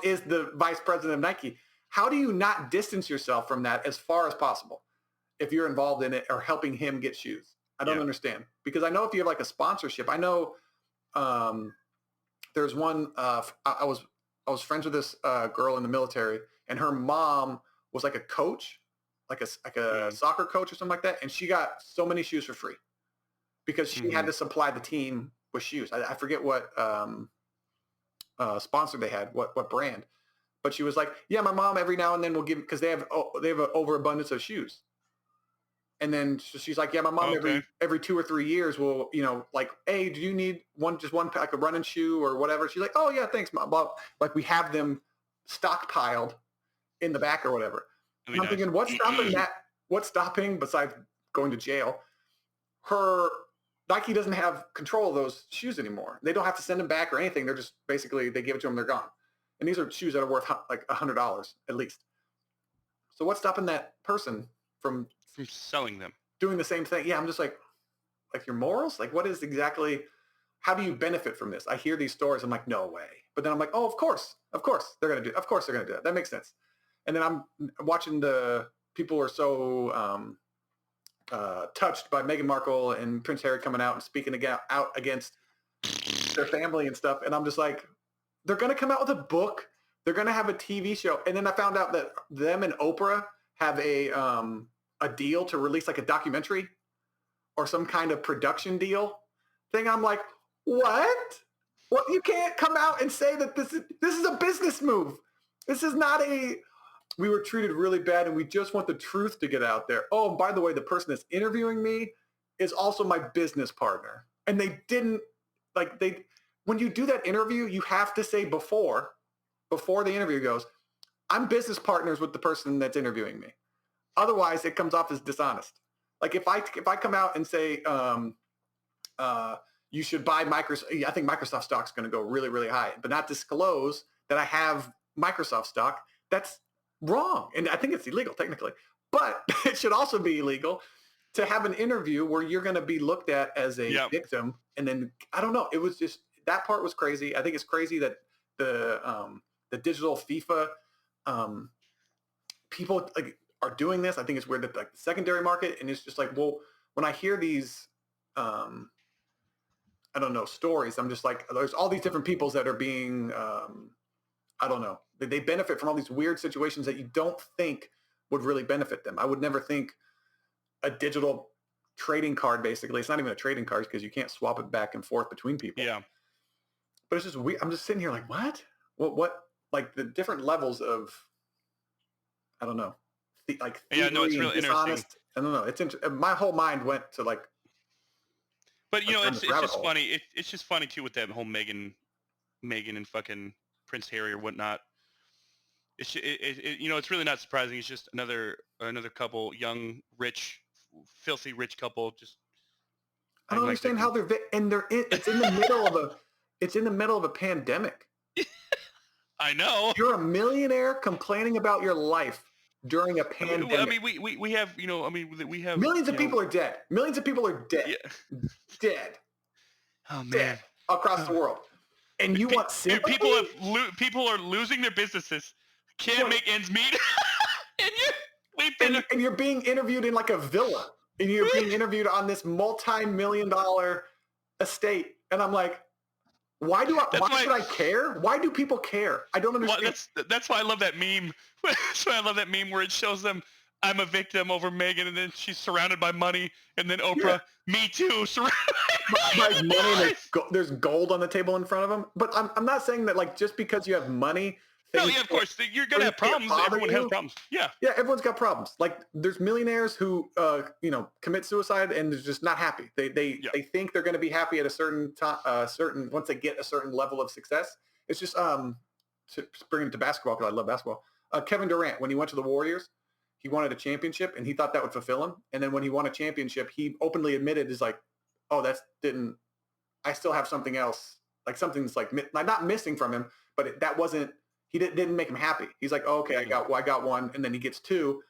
is the vice president of Nike. How do you not distance yourself from that as far as possible if you're involved in it or helping him get shoes? I don't understand, because I know if you have like a sponsorship, I know there's one, I was friends with this girl in the military, and her mom was like a coach, like a soccer coach or something like that. And she got so many shoes for free because she had to supply the team with shoes. I forget what sponsor they had, what brand, but she was like, yeah, my mom every now and then will give, because they have an overabundance of shoes. And then she's like, yeah, my mom Okay. every 2 or 3 years will, like, hey, do you need just one like a running shoe or whatever? She's like, oh yeah, thanks, mom. Well, like we have them stockpiled in the back or whatever. That'd And be I'm thinking, nice. what's stopping besides going to jail? Her Nike doesn't have control of those shoes anymore. They don't have to send them back or anything. They're just basically, they give it to them, they're gone. And these are shoes that are worth like $100 at least. So what's stopping that person from From selling them. doing the same thing? Yeah, I'm just like your morals? Like what is exactly, how do you benefit from this? I hear these stories. I'm like, no way. But then I'm like, oh, of course they're going to do it. Of course they're going to do it. That makes sense. And then I'm watching the people are so touched by Meghan Markle and Prince Harry coming out and speaking out against their family and stuff. And I'm just like, they're going to come out with a book. They're going to have a TV show. And then I found out that them and Oprah have a deal to release like a documentary or some kind of production deal thing. I'm like, what? Well, you can't come out and say that this is a business move. This is not we were treated really bad and we just want the truth to get out there. Oh, by the way, the person that's interviewing me is also my business partner. And they didn't, when you do that interview, you have to say before the interview goes, I'm business partners with the person that's interviewing me. Otherwise, it comes off as dishonest. Like if I come out and say, you should buy Microsoft, I think Microsoft stock's going to go really, really high, but not disclose that I have Microsoft stock, that's wrong. And I think it's illegal technically, but it should also be illegal to have an interview where you're going to be looked at as a victim. And then, I don't know, it was just, that part was crazy. I think it's crazy that the digital FIFA people like are doing this. I think it's weird that like the secondary market, and it's just like, well, when I hear these, I don't know, stories, I'm just like, there's all these different peoples that are being, I don't know, they benefit from all these weird situations that you don't think would really benefit them. I would never think a digital trading card, basically, it's not even a trading card because you can't swap it back and forth between people. Yeah. But it's just weird. I'm just sitting here like, what, like the different levels of, I don't know, like Yeah, no, it's really interesting. I don't know. It's my whole mind went to like. But it's just funny. It's just funny too with that whole Meghan and fucking Prince Harry or whatnot. It's it's really not surprising. It's just another couple, young, rich, filthy rich couple. Just I don't understand how it's in the middle of a pandemic. I know. You're a millionaire complaining about your life during a pandemic. I mean, we have, we have millions of people are dead. Millions of people are dead. Yeah. Dead. Oh man. Dead across the world. And you want sympathy? People are losing their businesses. Can't make ends meet. and you're being interviewed in like a villa. And you're being interviewed on this multi-million-dollar estate. And I'm like, why should I care? Why do people care? I don't understand. That's why I love that meme. That's why I love that meme where it shows them, I'm a victim over Meghan, and then she's surrounded by money, and then Oprah, me too, surrounded by money. There's gold on the table in front of them. But I'm not saying that like just because you have money. No, yeah, of course you're gonna have problems. Everyone has problems. Yeah, everyone's got problems. Like there's millionaires who commit suicide and they're just not happy. They think they're going to be happy at a certain time, once they get a certain level of success. It's just to bring it to basketball because I love basketball. Kevin Durant, when he went to the Warriors, he wanted a championship and he thought that would fulfill him. And then when he won a championship, he openly admitted is like, oh, I still have something else, like something's like not missing from him, but that wasn't. He didn't make him happy. He's like, oh, okay, I got one, and then he gets two.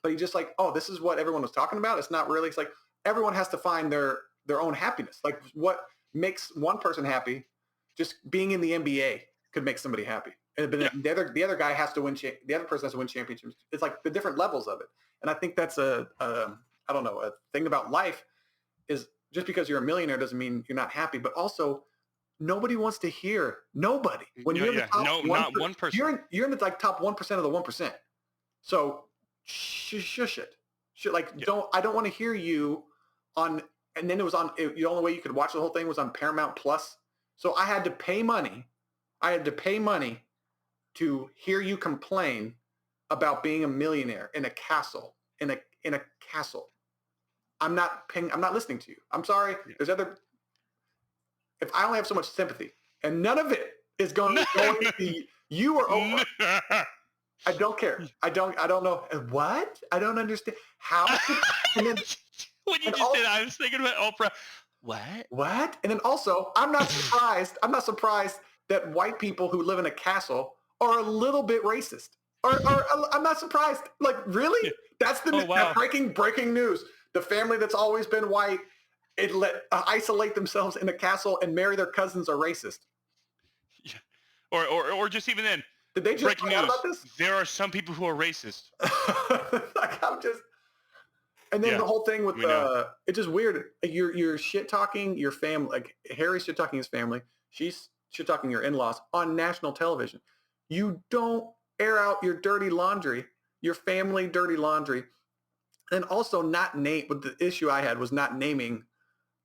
But he just like, oh, this is what everyone was talking about. It's not really. It's like everyone has to find their own happiness. Like what makes one person happy, just being in the NBA could make somebody happy. And the other guy has to win. The other person has to win championships. It's like the different levels of it. And I think that's a thing about life is just because you're a millionaire doesn't mean you're not happy. But also, nobody wants to hear. Nobody. When you're in the top not one person. You're in the like top 1% of the 1%. So shush it. I don't want to hear you on. And then it was on. The only way you could watch the whole thing was on Paramount Plus. So I had to pay money. To hear you complain about being a millionaire in a castle. In a castle. I'm not listening to you. I'm sorry. There's other. If I only have so much sympathy, and none of it is going to be you or Oprah. I don't care. I don't know what. I don't understand how. And then when you just did, I was thinking about Oprah. What? And then also, I'm not surprised. I'm not surprised that white people who live in a castle are a little bit racist. Or I'm not surprised. Like, really? That's the wow. breaking news. The family that's always been white, isolate themselves in a castle and marry their cousins are racist. Yeah. Or just even then. Did they just breaking news? About this? There are some people who are racist. Like, and then the whole thing with it's just weird. You're shit talking your family. Like Harry's shit talking his family. She's shit talking your in-laws on national television. You don't air out your dirty laundry, your family dirty laundry, and also not name. But the issue I had was not naming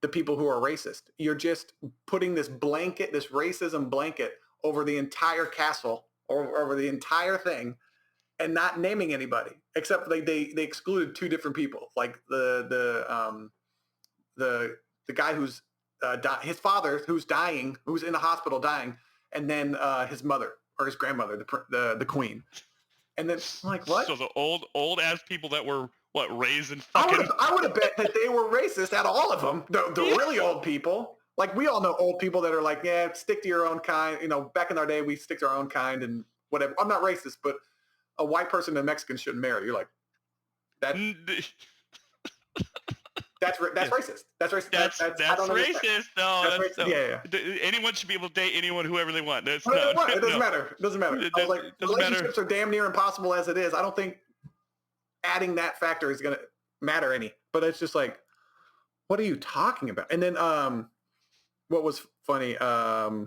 the people who are racist. You're just putting this blanket, this racism blanket over the entire castle or over the entire thing, and not naming anybody except they excluded two different people, like the guy who's his father who's dying, who's in the hospital dying, and then his mother or his grandmother, the queen. And then I'm like, what? So the old ass people that were raised in fucking. I would have bet that they were racist out of all of them. The really old people. Like, we all know old people that are like, yeah, stick to your own kind. You know, back in our day, we stick to our own kind and whatever. I'm not racist, but a white person and a Mexican shouldn't marry. You're like, that's racist. That's racist. That's racist. No, that's racist. Yeah. Anyone should be able to date anyone, whoever they want. It doesn't matter. It doesn't matter. I was like, relationships are damn near impossible as it is. I don't think adding that factor is going to matter any. But it's just like, what are you talking about? And then what was funny, I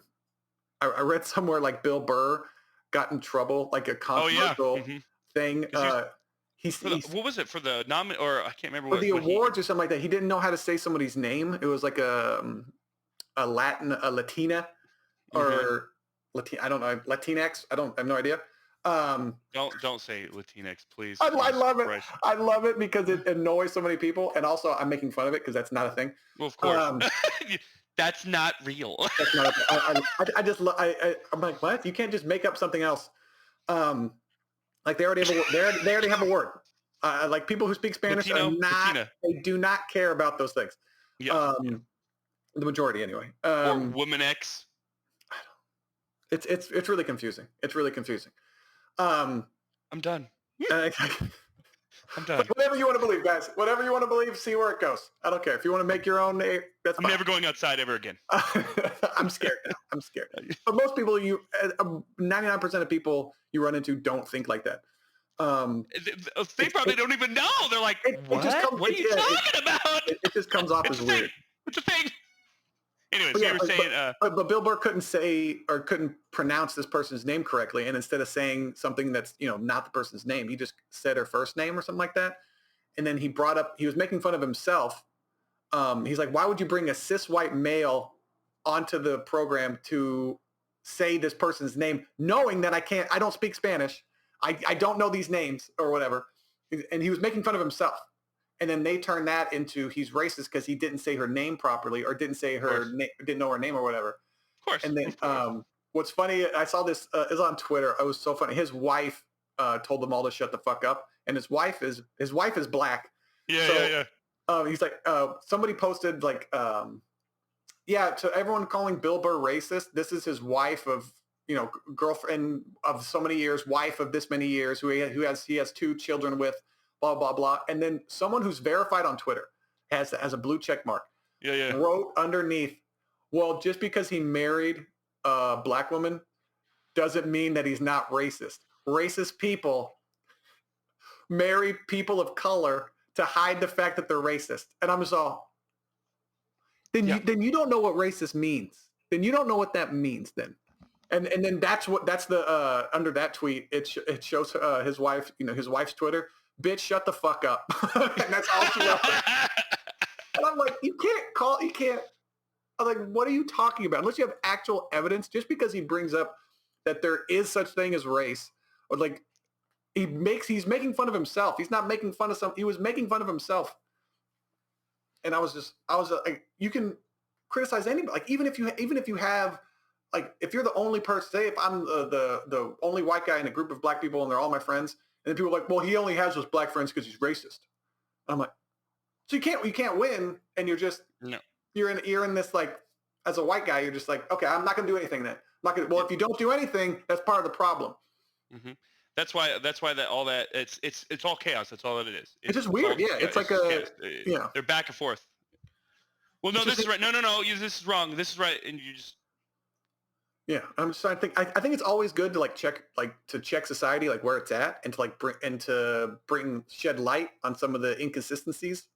read somewhere like Bill Burr got in trouble, like a controversial thing. What was it for the or I can't remember. For the awards or something like that. He didn't know how to say somebody's name. It was like a Latina or Latin. I don't know. Latinx. I have no idea. Don't say Latinx, please. I love it. Christ. I love it because it annoys so many people, and also I'm making fun of it because that's not a thing. Well, of course. That's not real. That's not a thing. I'm like, what? You can't just make up something else. Like they already have a word. Like people who speak Spanish they do not care about those things. Yeah. The majority anyway. Or woman X. It's really confusing. It's really confusing. I'm done. I'm done. Whatever you want to believe, guys. Whatever you want to believe, see where it goes. I don't care. If you want to make your own, that's fine. I'm never going outside ever again. I'm scared now. I'm scared. But most people, 99% of people you run into don't think like that. They probably don't even know. They're like, what? What are you talking about? It just comes off as weird. It's a thing. Anyways, you were saying... But Bill Burr couldn't say or couldn't pronounce this person's name correctly. And instead of saying something that's, not the person's name, he just said her first name or something like that. And then he was making fun of himself. He's like, why would you bring a cis white male onto the program to say this person's name, knowing that I don't speak Spanish. I don't know these names or whatever. And he was making fun of himself. And then they turned that into he's racist because he didn't say her name properly or didn't say didn't know her name or whatever. Of course. And then what's funny, I saw this is on Twitter. It was so funny. His wife told them all to shut the fuck up, and his wife is black. Yeah. He's like somebody posted like to everyone calling Bill Burr racist. This is his wife of girlfriend of so many years, wife of this many years, who he has 2 children with. Blah, blah, blah. And then someone who's verified on Twitter has a blue check mark. Yeah. Wrote underneath, well, just because he married a black woman doesn't mean that he's not racist. Racist people marry people of color to hide the fact that they're racist. And I'm just all, then you don't know what racist means. Then you don't know what that means then. And then that's the under that tweet, it shows his wife, his wife's Twitter. Bitch, shut the fuck up. And that's all she wrote. And I'm like, I'm like, what are you talking about? Unless you have actual evidence, just because he brings up that there is such thing as race, or like he's making fun of himself. He's not making fun of he was making fun of himself. and I was like, you can criticize anybody. Like even if you have, like, if you're the only person, say if I'm the only white guy in a group of black people and they're all my friends, and then people are like, well, he only has those black friends because he's racist. And I'm like, so you can't win, and you're in this, like, as a white guy, you're just like, okay, I'm not gonna do anything then. I'm not gonna. Well, if you don't do anything, that's part of the problem. Mm-hmm. That's why it's all chaos. That's all that it is. It's just weird. All, yeah, it's like a chaos. They're back and forth. Well, no, this is right. No, this is wrong. This is right, and you just. Yeah, I'm just trying to think. I think it's always good to check society, like where it's at, and to shed light on some of the inconsistencies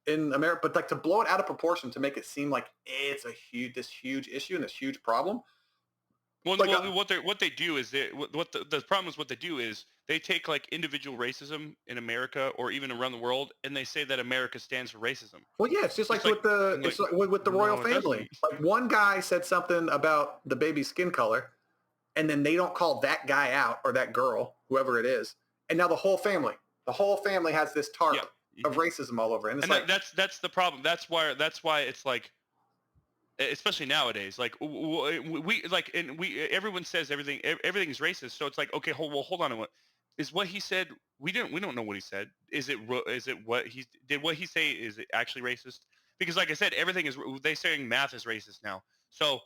in America, but like to blow it out of proportion to make it seem like it's this huge issue and this huge problem. Well, what they do is the problem is what they do is they take like individual racism in America or even around the world, and they say that America stands for racism. Well, yeah, it's just like with the royal family. Like one guy said something about the baby's skin color, and then they don't call that guy out or that girl, whoever it is, and now the whole family has this tarp of racism all over, and that's the problem. That's why it's like. Especially nowadays, like everyone says everything's racist. So it's like, okay, hold on a minute. Is what he said? We don't know what he said. Is it what he did? What he say is it actually racist? Because like I said, everything is. They saying math is racist now. So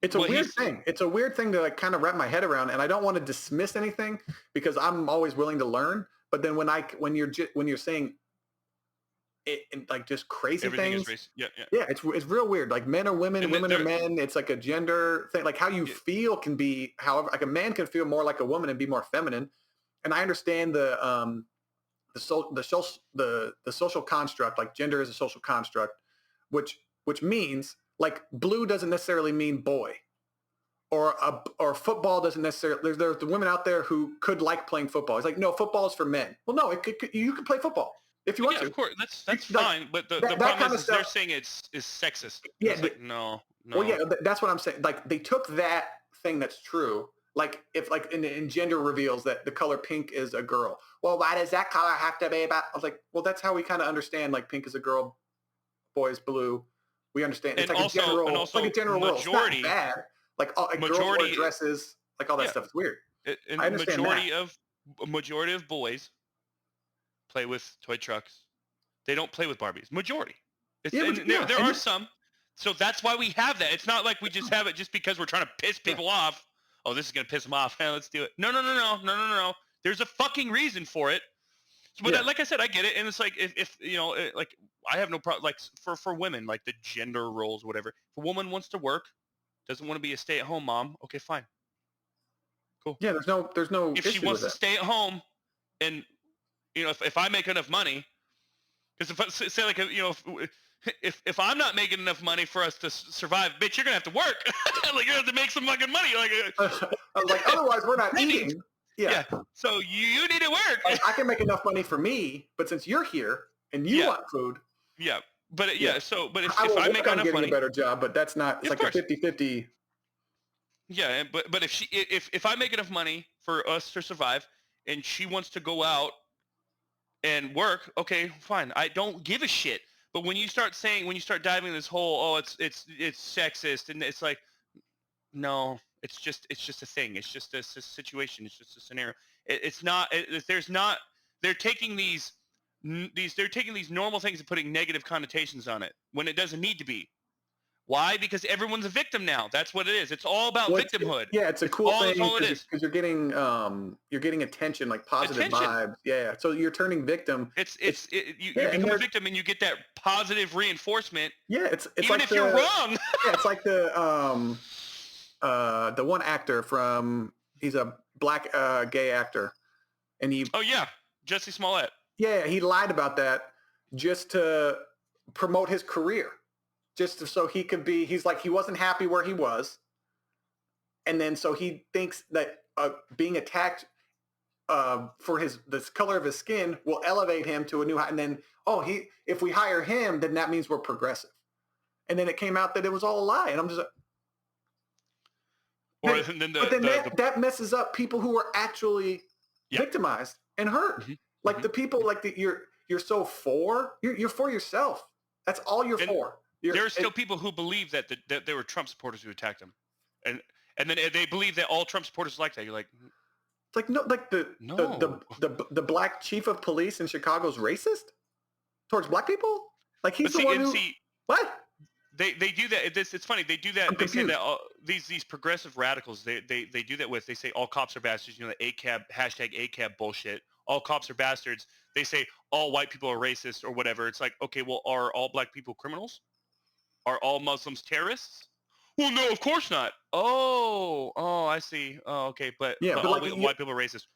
it's a weird thing. It's a weird thing to like kind of wrap my head around, and I don't want to dismiss anything because I'm always willing to learn. But then when you're saying it, and like just crazy everything things. Yeah, it's real weird. Like men are women and women are men. It's like a gender thing. Like how you feel can be however. Like a man can feel more like a woman and be more feminine. And I understand the social construct. Like gender is a social construct, which means like blue doesn't necessarily mean boy, or football doesn't necessarily. There's the women out there who could like playing football. It's like no, football is for men. Well, no, you can play football. If you want to. Of course, that's fine. But the problem is they're saying is sexist. Yeah, it's like, no. Well, yeah, that's what I'm saying. Like they took that thing that's true. Like if like in gender reveals that the color pink is a girl. Well, why does that color have to be about? I was like, well, that's how we kind of understand. Like pink is a girl, boy is blue. We understand. It's like a general rule. It's not bad. Like girls wear dresses, like all that stuff. It's weird. I understand majority of boys play with toy trucks. They don't play with Barbies. Majority. There are some. So that's why we have that. It's not like we just have it just because we're trying to piss people off. Oh, this is going to piss them off. Hey, let's do it. No. There's a fucking reason for it. But like I said, I get it. And it's like, if like I have no problem. Like for women, like the gender roles, whatever. If a woman wants to work, doesn't want to be a stay-at-home mom. Okay, fine. Cool. Yeah, there's no if she wants to stay at home and if I make enough money, because if say like if I'm not making enough money for us to survive, bitch, you're gonna have to work. Like you have to make some fucking money. Like otherwise we're not eating. Yeah. So you need to work. Like, I can make enough money for me, but since you're here and you want food. Yeah. But So but if I make enough money, a better job, but that's not. It's like a 50-50. Yeah, but if I make enough money for us to survive, and she wants to go out and work, okay, fine. I don't give a shit. But when you start diving this whole, it's sexist, and it's like, no, it's just a thing. It's just a situation. It's just a scenario. They're taking these normal things and putting negative connotations on it when it doesn't need to be. Why? Because everyone's a victim now. That's what it is. It's all about victimhood. It's a cool thing because you're getting attention, like positive vibes. Yeah. So you're turning victim. You become a victim and you get that positive reinforcement. Yeah, it's even like if you're wrong. Yeah, it's like the one actor he's a black gay actor, and he. Oh yeah, Jesse Smollett. Yeah, he lied about that just to promote his career. Just so he could be, he's like, he wasn't happy where he was. And then so he thinks that being attacked for the color of his skin will elevate him to a new height. And then, if we hire him, then that means we're progressive. And then it came out that it was all a lie. And I'm just like, that messes up people who are actually victimized and hurt. Mm-hmm. Like the people, like you're so for. You're for yourself. That's all you're And for. there are still people who believe that that there were Trump supporters who attacked him, and then they believe that all Trump supporters are like that. You're like, It's like no, like no. the black chief of police in Chicago's racist towards black people. Like he's But the one who what? They do that. It's funny. They do that. I'm They say confused. that these progressive radicals. They do that with. They say all cops are bastards. You know, the ACAB #ACAB bullshit. All cops are bastards. They say all white people are racist or whatever. It's like, okay, well, are all black people criminals? Are all Muslims terrorists? Well, no, of course not. Oh, I see. Oh, okay, but Yeah, but all like white people are racist.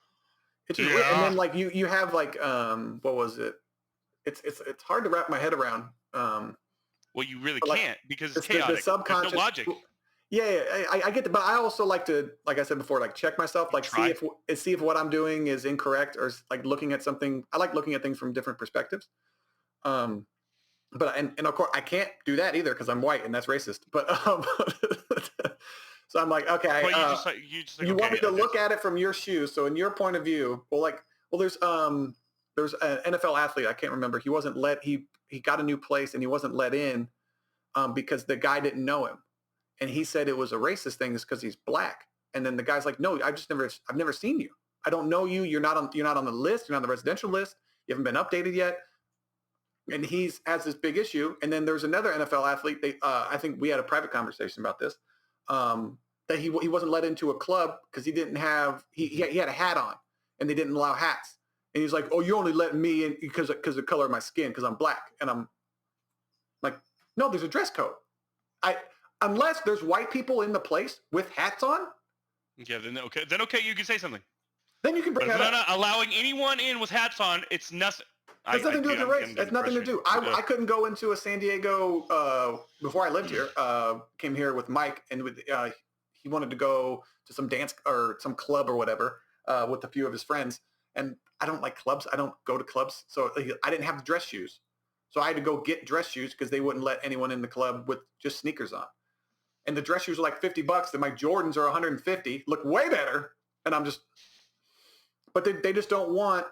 it's just weird. And then like you have like what was it? It's hard to wrap my head around. Well, you really Like, can't because it's the chaotic. subconscious There's no logic. Yeah, I get it, but I also like to, like I said before, like check myself, like Try. see if what I'm doing is incorrect or like looking at something. I like looking at things from different perspectives. But and of course I can't do that either because I'm white and that's racist. But so I'm like, okay, But you just you want me to look at it from your shoes. So in your point of view, there's an NFL athlete, I can't remember. He wasn't he got a new place and he wasn't let in because the guy didn't know him. And he said it was a racist thing is because he's black. And then the guy's like, no, I've never seen you. I don't know you. You're not on the list. You're not on the residential list. You haven't been updated yet. And has this big issue. And then there's another NFL athlete. I think we had a private conversation about this. That he wasn't let into a club because he didn't have he had a hat on, and they didn't allow hats. And he's like, "Oh, you're only letting me in because of the color of my skin because I'm black." And I'm like, "No, there's a dress code. Unless there's white people in the place with hats on." Yeah, then okay, you can say something. Then you can bring But that up. not allowing anyone in with hats on, it's nothing. It's nothing to do with the race. It's nothing to do. I couldn't go into a San Diego before I lived here. Came here with Mike, and he wanted to go to some dance or some club or whatever with a few of his friends. And I don't like clubs. I don't go to clubs, so I didn't have the dress shoes. So I had to go get dress shoes because they wouldn't let anyone in the club with just sneakers on. And the dress shoes are like $50, and my Jordans are 150. Look way better, and I'm just. But they just don't want.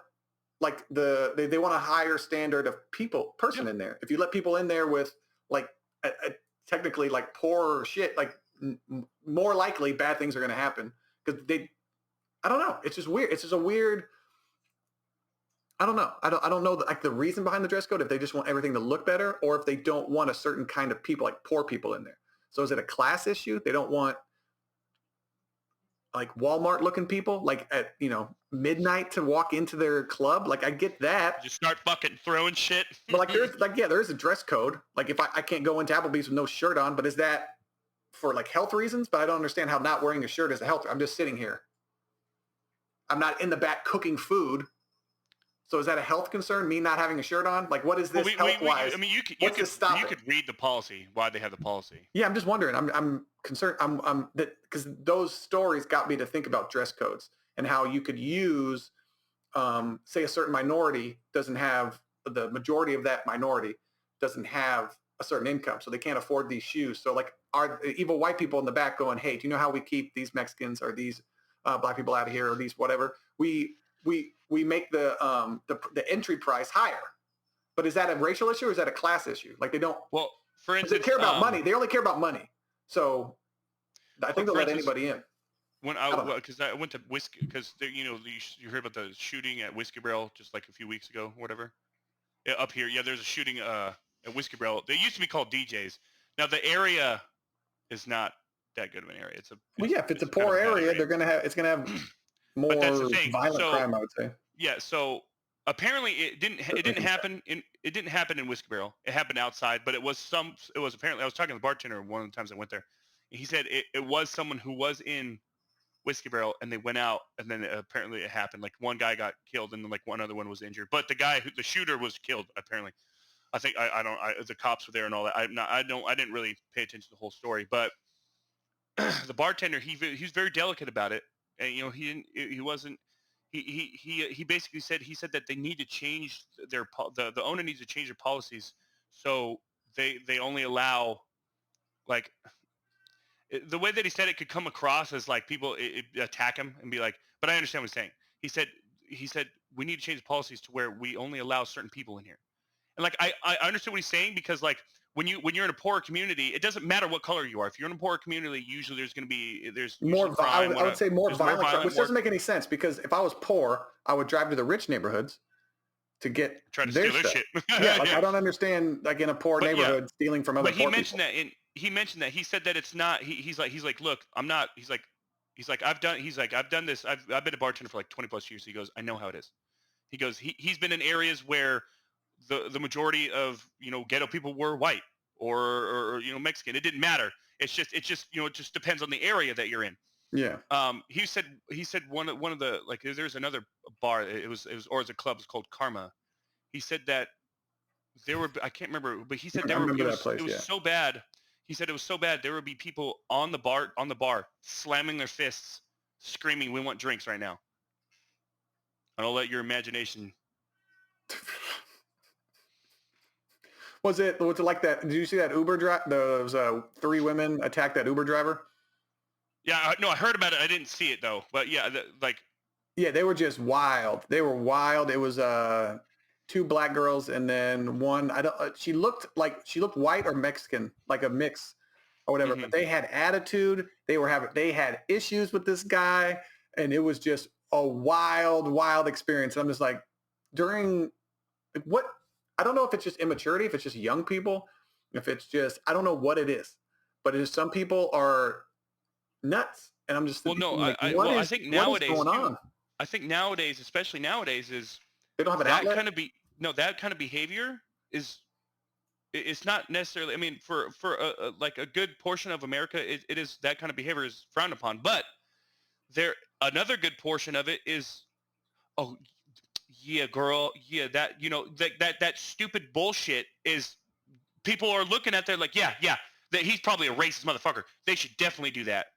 Like they want a higher standard of person in there. If you let people in there with like technically like poor shit, like more likely bad things are going to happen because I don't know. It's just weird. It's just a weird. I don't know. I don't know like the reason behind the dress code. If they just want everything to look better, or if they don't want a certain kind of people, like poor people, in there. So is it a class issue? They don't want like Walmart looking people like at midnight to walk into their club. Like I get that. Just start fucking throwing shit. But like there's a dress code. Like if I can't go into Applebee's with no shirt on, but is that for like health reasons? But I don't understand how not wearing a shirt is a health. I'm just sitting here. I'm not in the back cooking food. So is that a health concern? Me not having a shirt on? Like what is this health-wise? I mean, you could read the policy. Why they have the policy? Yeah, I'm just wondering. I'm concerned. I'm that because those stories got me to think about dress codes and how you could use, say, a certain minority doesn't have the majority of that minority doesn't have a certain income, so they can't afford these shoes. So like, are the evil white people in the back going, "Hey, do you know how we keep these Mexicans or these black people out of here or these whatever? We make the entry price higher." But is that a racial issue or is that a class issue? Like they don't. Well, for instance, they care about money. They only care about money. So I think they'll let anybody in. When I went to whiskey because you heard about the shooting at Whiskey Barrel just like a few weeks ago, whatever. Yeah, up here, yeah, there's a shooting at Whiskey Barrel. They used to be called DJs. Now the area is not that good of an area. If it's a poor area, it's gonna have more violent crime, I would say. Yeah, so apparently it didn't happen in Whiskey Barrel. It happened outside, but it was apparently I was talking to the bartender one of the times I went there. He said it was someone who was in Whiskey Barrel and they went out and then apparently it happened. Like one guy got killed and then like one other one was injured. But the shooter was killed apparently. I think the cops were there and all that. I didn't really pay attention to the whole story, but the bartender he was very delicate about it. And he basically said that they need to change the owner needs to change their policies so they only allow like the way that he said it could come across as like people attack him and be like, but I understand what he's saying. He said he said we need to change the policies to where we only allow certain people in here. And like I understand what he's saying, because like when you're in a poor community, it doesn't matter what color you are. If you're in a poor community, usually there's more. crime. I would say more violent, crime, which more, doesn't make any sense, because if I was poor, I would drive to the rich neighborhoods to get try to their steal their stuff. shit. Yeah, like I don't understand, like in a poor neighborhood, stealing from other. But he mentioned that, he mentioned that. He said that it's not. He's like, look, I'm not. He's like, I've done this. I've been a bartender for like 20 plus years. He goes, I know how it is. He goes, he's been in areas where the majority of ghetto people were white or Mexican. It didn't matter. It just it just depends on the area that you're in. Yeah. He said one of the, like, there's another bar. It was or it's a club. It's called Karma. He said that there were, I can't remember, but he said I remember that place, it was so bad. He said it was so bad there would be people on the bar slamming their fists, screaming, "We want drinks right now." And I'll let your imagination. Was it like that? Did you see that Uber driver? Those 3 women attacked that Uber driver. Yeah, no, I heard about it. I didn't see it though. But yeah, yeah, they were just wild. They were wild. It was 2 black girls and then one. She looked white or Mexican, like a mix or whatever. Mm-hmm. But they had attitude. They had issues with this guy, and it was just a wild experience. And I'm just like, I don't know if it's just immaturity, if it's just young people, if it's just, I don't know what it is, but it is, some people are nuts. And I'm just thinking, I think nowadays, what is going on? I think nowadays, especially nowadays, is they don't have an outlet? That kind of behavior is, it's not necessarily, I mean, for like a good portion of America, it is, that kind of behavior is frowned upon. But another good portion of it is, oh yeah, girl, yeah, that that stupid bullshit is, people are looking at there like, yeah, that he's probably a racist motherfucker. They should definitely do that.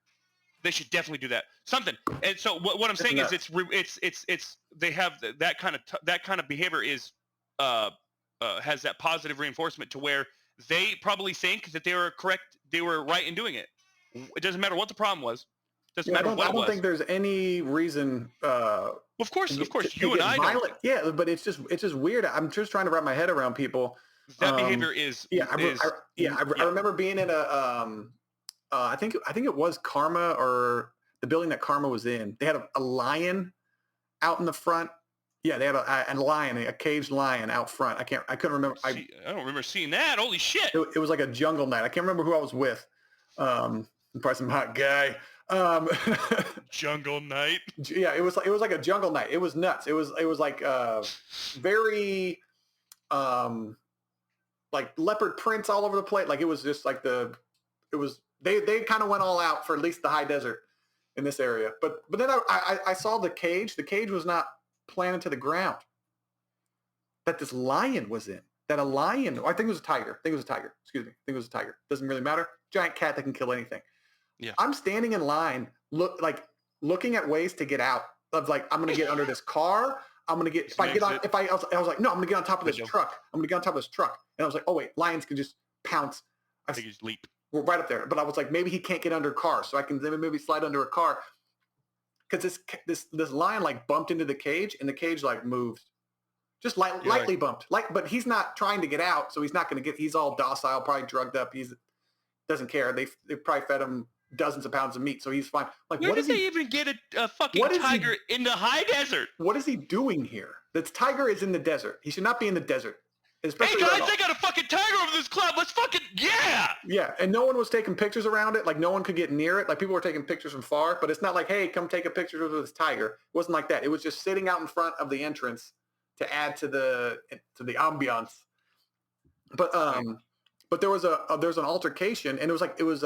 Something. And so what I'm saying is, it's they have that kind of behavior is has that positive reinforcement to where they probably think that they were correct, they were right in doing it. It doesn't matter what the problem was. I don't think there's any reason. Of course, you and I don't. Yeah, but it's just weird. I'm just trying to wrap my head around people. That behavior is. Yeah, I remember being in a. I think it was Karma, or the building that Karma was in. They had a lion out in the front. Yeah, they had a lion, a caged lion out front. I couldn't remember. I don't remember seeing that. Holy shit! It was like a jungle night. I can't remember who I was with. Probably some hot guy. Jungle night. Yeah, it was like a jungle night. It was nuts. It was like very like leopard prints all over the place. Like it was just like they kind of went all out for at least the high desert in this area. But then I saw the cage. The cage was not planted to the ground that this lion was in. That a lion, I think it was a tiger. Excuse me. I think it was a tiger. Doesn't really matter. Giant cat that can kill anything. Yeah. I'm standing in line, looking at ways to get out. Of like, I'm gonna get under this car. I'm gonna get I was like, no, I'm gonna get on top of this truck. I'm gonna get on top of this truck. And I was like, oh wait, lions can just pounce. I think you just leap. We're right up there. But I was like, maybe he can't get under cars, so I can maybe slide under a car. Because this lion like bumped into the cage, and the cage like moved, just lightly bumped. But he's not trying to get out, so he's not gonna get. He's all docile, probably drugged up. He's doesn't care. They probably fed him dozens of pounds of meat, so he's fine. Like, where did they even get a fucking tiger in the high desert? What is he doing here? The tiger is in the desert. He should not be in the desert. Hey guys, they got a fucking tiger over this club. Let's fucking yeah. And no one was taking pictures around it. Like no one could get near it. Like people were taking pictures from far, but it's not like, hey, come take a picture of this tiger. It wasn't like that. It was just sitting out in front of the entrance to add to the ambiance. But there was an altercation, and it was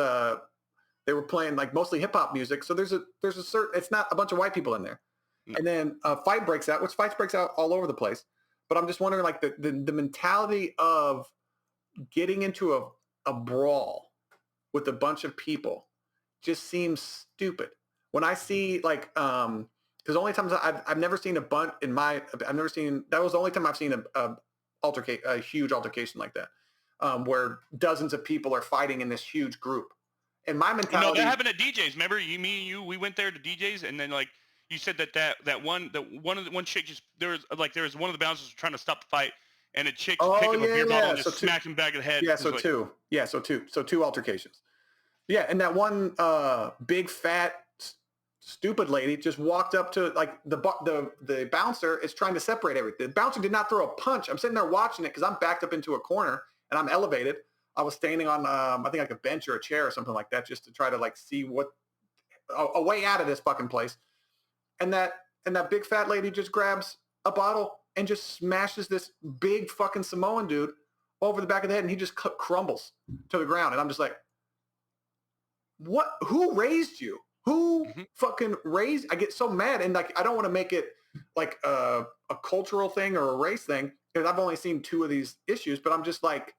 they were playing like mostly hip hop music. So there's a certain, it's not a bunch of white people in there. No. And then a fight breaks out, which fights breaks out all over the place. But I'm just wondering, like the mentality of getting into a brawl with a bunch of people just seems stupid. When I see like, because the only times I've never seen that was the only time I've seen a huge altercation like that, where dozens of people are fighting in this huge group. And my mentality, that happened at DJs. Remember, me and you, we went there to DJs, and then like You said that one chick just there was one of the bouncers trying to stop the fight, and a chick just picked up a beer bottle and just smacked him back of the head. Yeah, so two altercations. Yeah, and that one big fat stupid lady just walked up to like the bouncer is trying to separate everything. The bouncer did not throw a punch. I'm sitting there watching it because I'm backed up into a corner and I'm elevated. I was standing on I think like a bench or a chair or something like that just to try to like see what a way out of this fucking place. And that big fat lady just grabs a bottle and just smashes this big fucking Samoan dude over the back of the head, and he just crumbles to the ground. And I'm just like, what? Who raised you? Who fucking raised? I get so mad, and like I don't want to make it like a cultural thing or a race thing because I've only seen 2 of these issues, but I'm just like,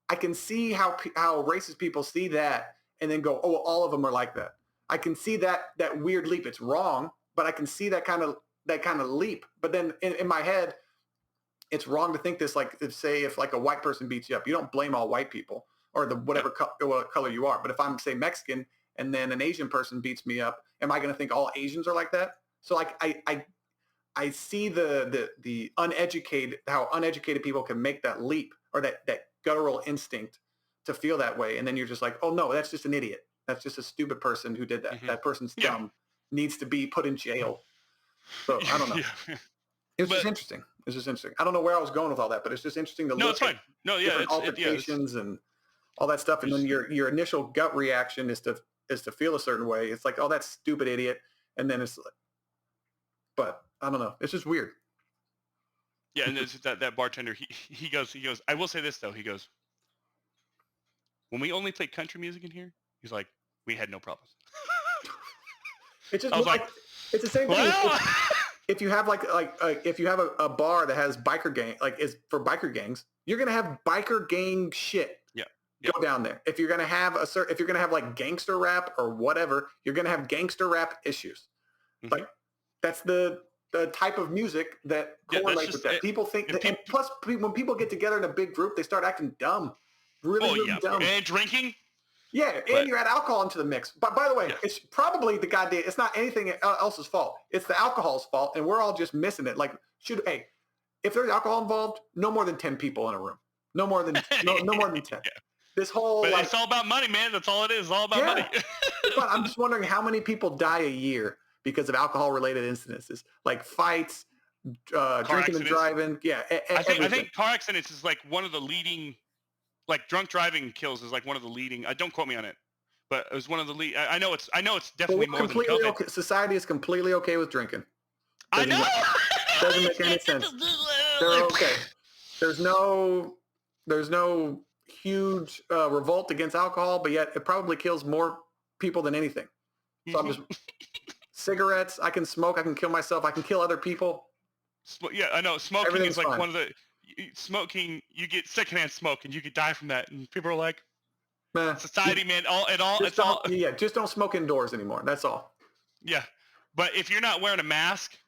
I can see how racist people see that and then go, oh, well, all of them are like that. I can see that weird leap. It's wrong, but I can see that kind of leap. But then in my head, it's wrong to think this, like, if like a white person beats you up, you don't blame all white people or the whatever color you are. But if I'm, say, Mexican and then an Asian person beats me up, am I going to think all Asians are like that? So like I see the uneducated, how uneducated people can make that leap or that guttural instinct to feel that way. And then you're just like, oh no, that's just an idiot. That's just a stupid person who did that. That person's dumb, needs to be put in jail. So I don't know. It's just interesting. I don't know where I was going with all that, but it's just interesting to look at different altercations and all that stuff. And then your initial gut reaction is to feel a certain way. It's like, oh, that stupid idiot. And then it's like, but I don't know. It's just weird. Yeah, and there's that bartender, he goes, I will say this though, he goes, when we only play country music in here, he's like, we had no problems. It's just like it's the same thing. Well, if you have if you have a bar that has biker gang, like is for biker gangs, you're gonna have biker gang shit. Yeah. Go down there. If you're gonna have if you're gonna have like gangster rap or whatever, you're gonna have gangster rap issues. Like that's the type of music that correlates with that. People think that, and plus when people get together in a big group, they start acting dumb. Really dumb. And drinking. Yeah, and you add alcohol into the mix. But by the way, it's probably the goddamn. It's not anything else's fault. It's the alcohol's fault, and we're all just missing it. Like, if there's alcohol involved, no more than 10 people in a room. No more than no more than 10. This whole. But it's all about money, man. That's all it is. It's all about money. But I'm just wondering how many people die a year because of alcohol-related incidences, like fights, drinking and driving. Yeah, I think car accidents is like one of the leading. Like drunk driving kills is like one of the leading. Don't quote me on it, but it was one of the lead. I know it's definitely more than COVID. Okay. Society is completely okay with drinking. I know. Doesn't make any sense. They're okay. There's no huge revolt against alcohol, but yet it probably kills more people than anything. So I'm just cigarettes. I can smoke. I can kill myself. I can kill other people. Yeah, I know. Smoking is like one of the. Smoking, you get secondhand smoke and you could die from that, and people are like, society, man, just don't smoke indoors anymore. That's all. Yeah, but if you're not wearing a mask,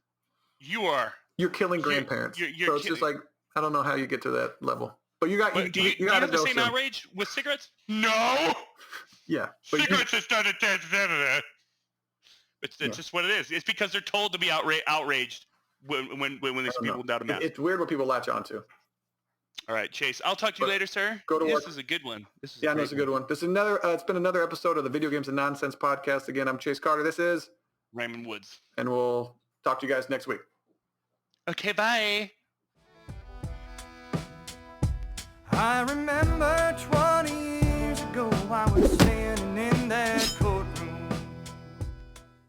you're killing grandparents. You're so it's just like, I don't know how you get to that level, but you do you have the same outrage with cigarettes? No. Yeah, cigarettes have started. It's just what it is. It's because they're told to be outraged when they see people without a mask. It's weird what people latch on to. All right, Chase. I'll talk to you later, sir. Go to work. This is a good one. It's a good one. This is another. It's been another episode of the Video Games and Nonsense podcast. Again, I'm Chase Carter. This is Raymond Woods, and we'll talk to you guys next week. Okay, bye. I remember 20 years ago I was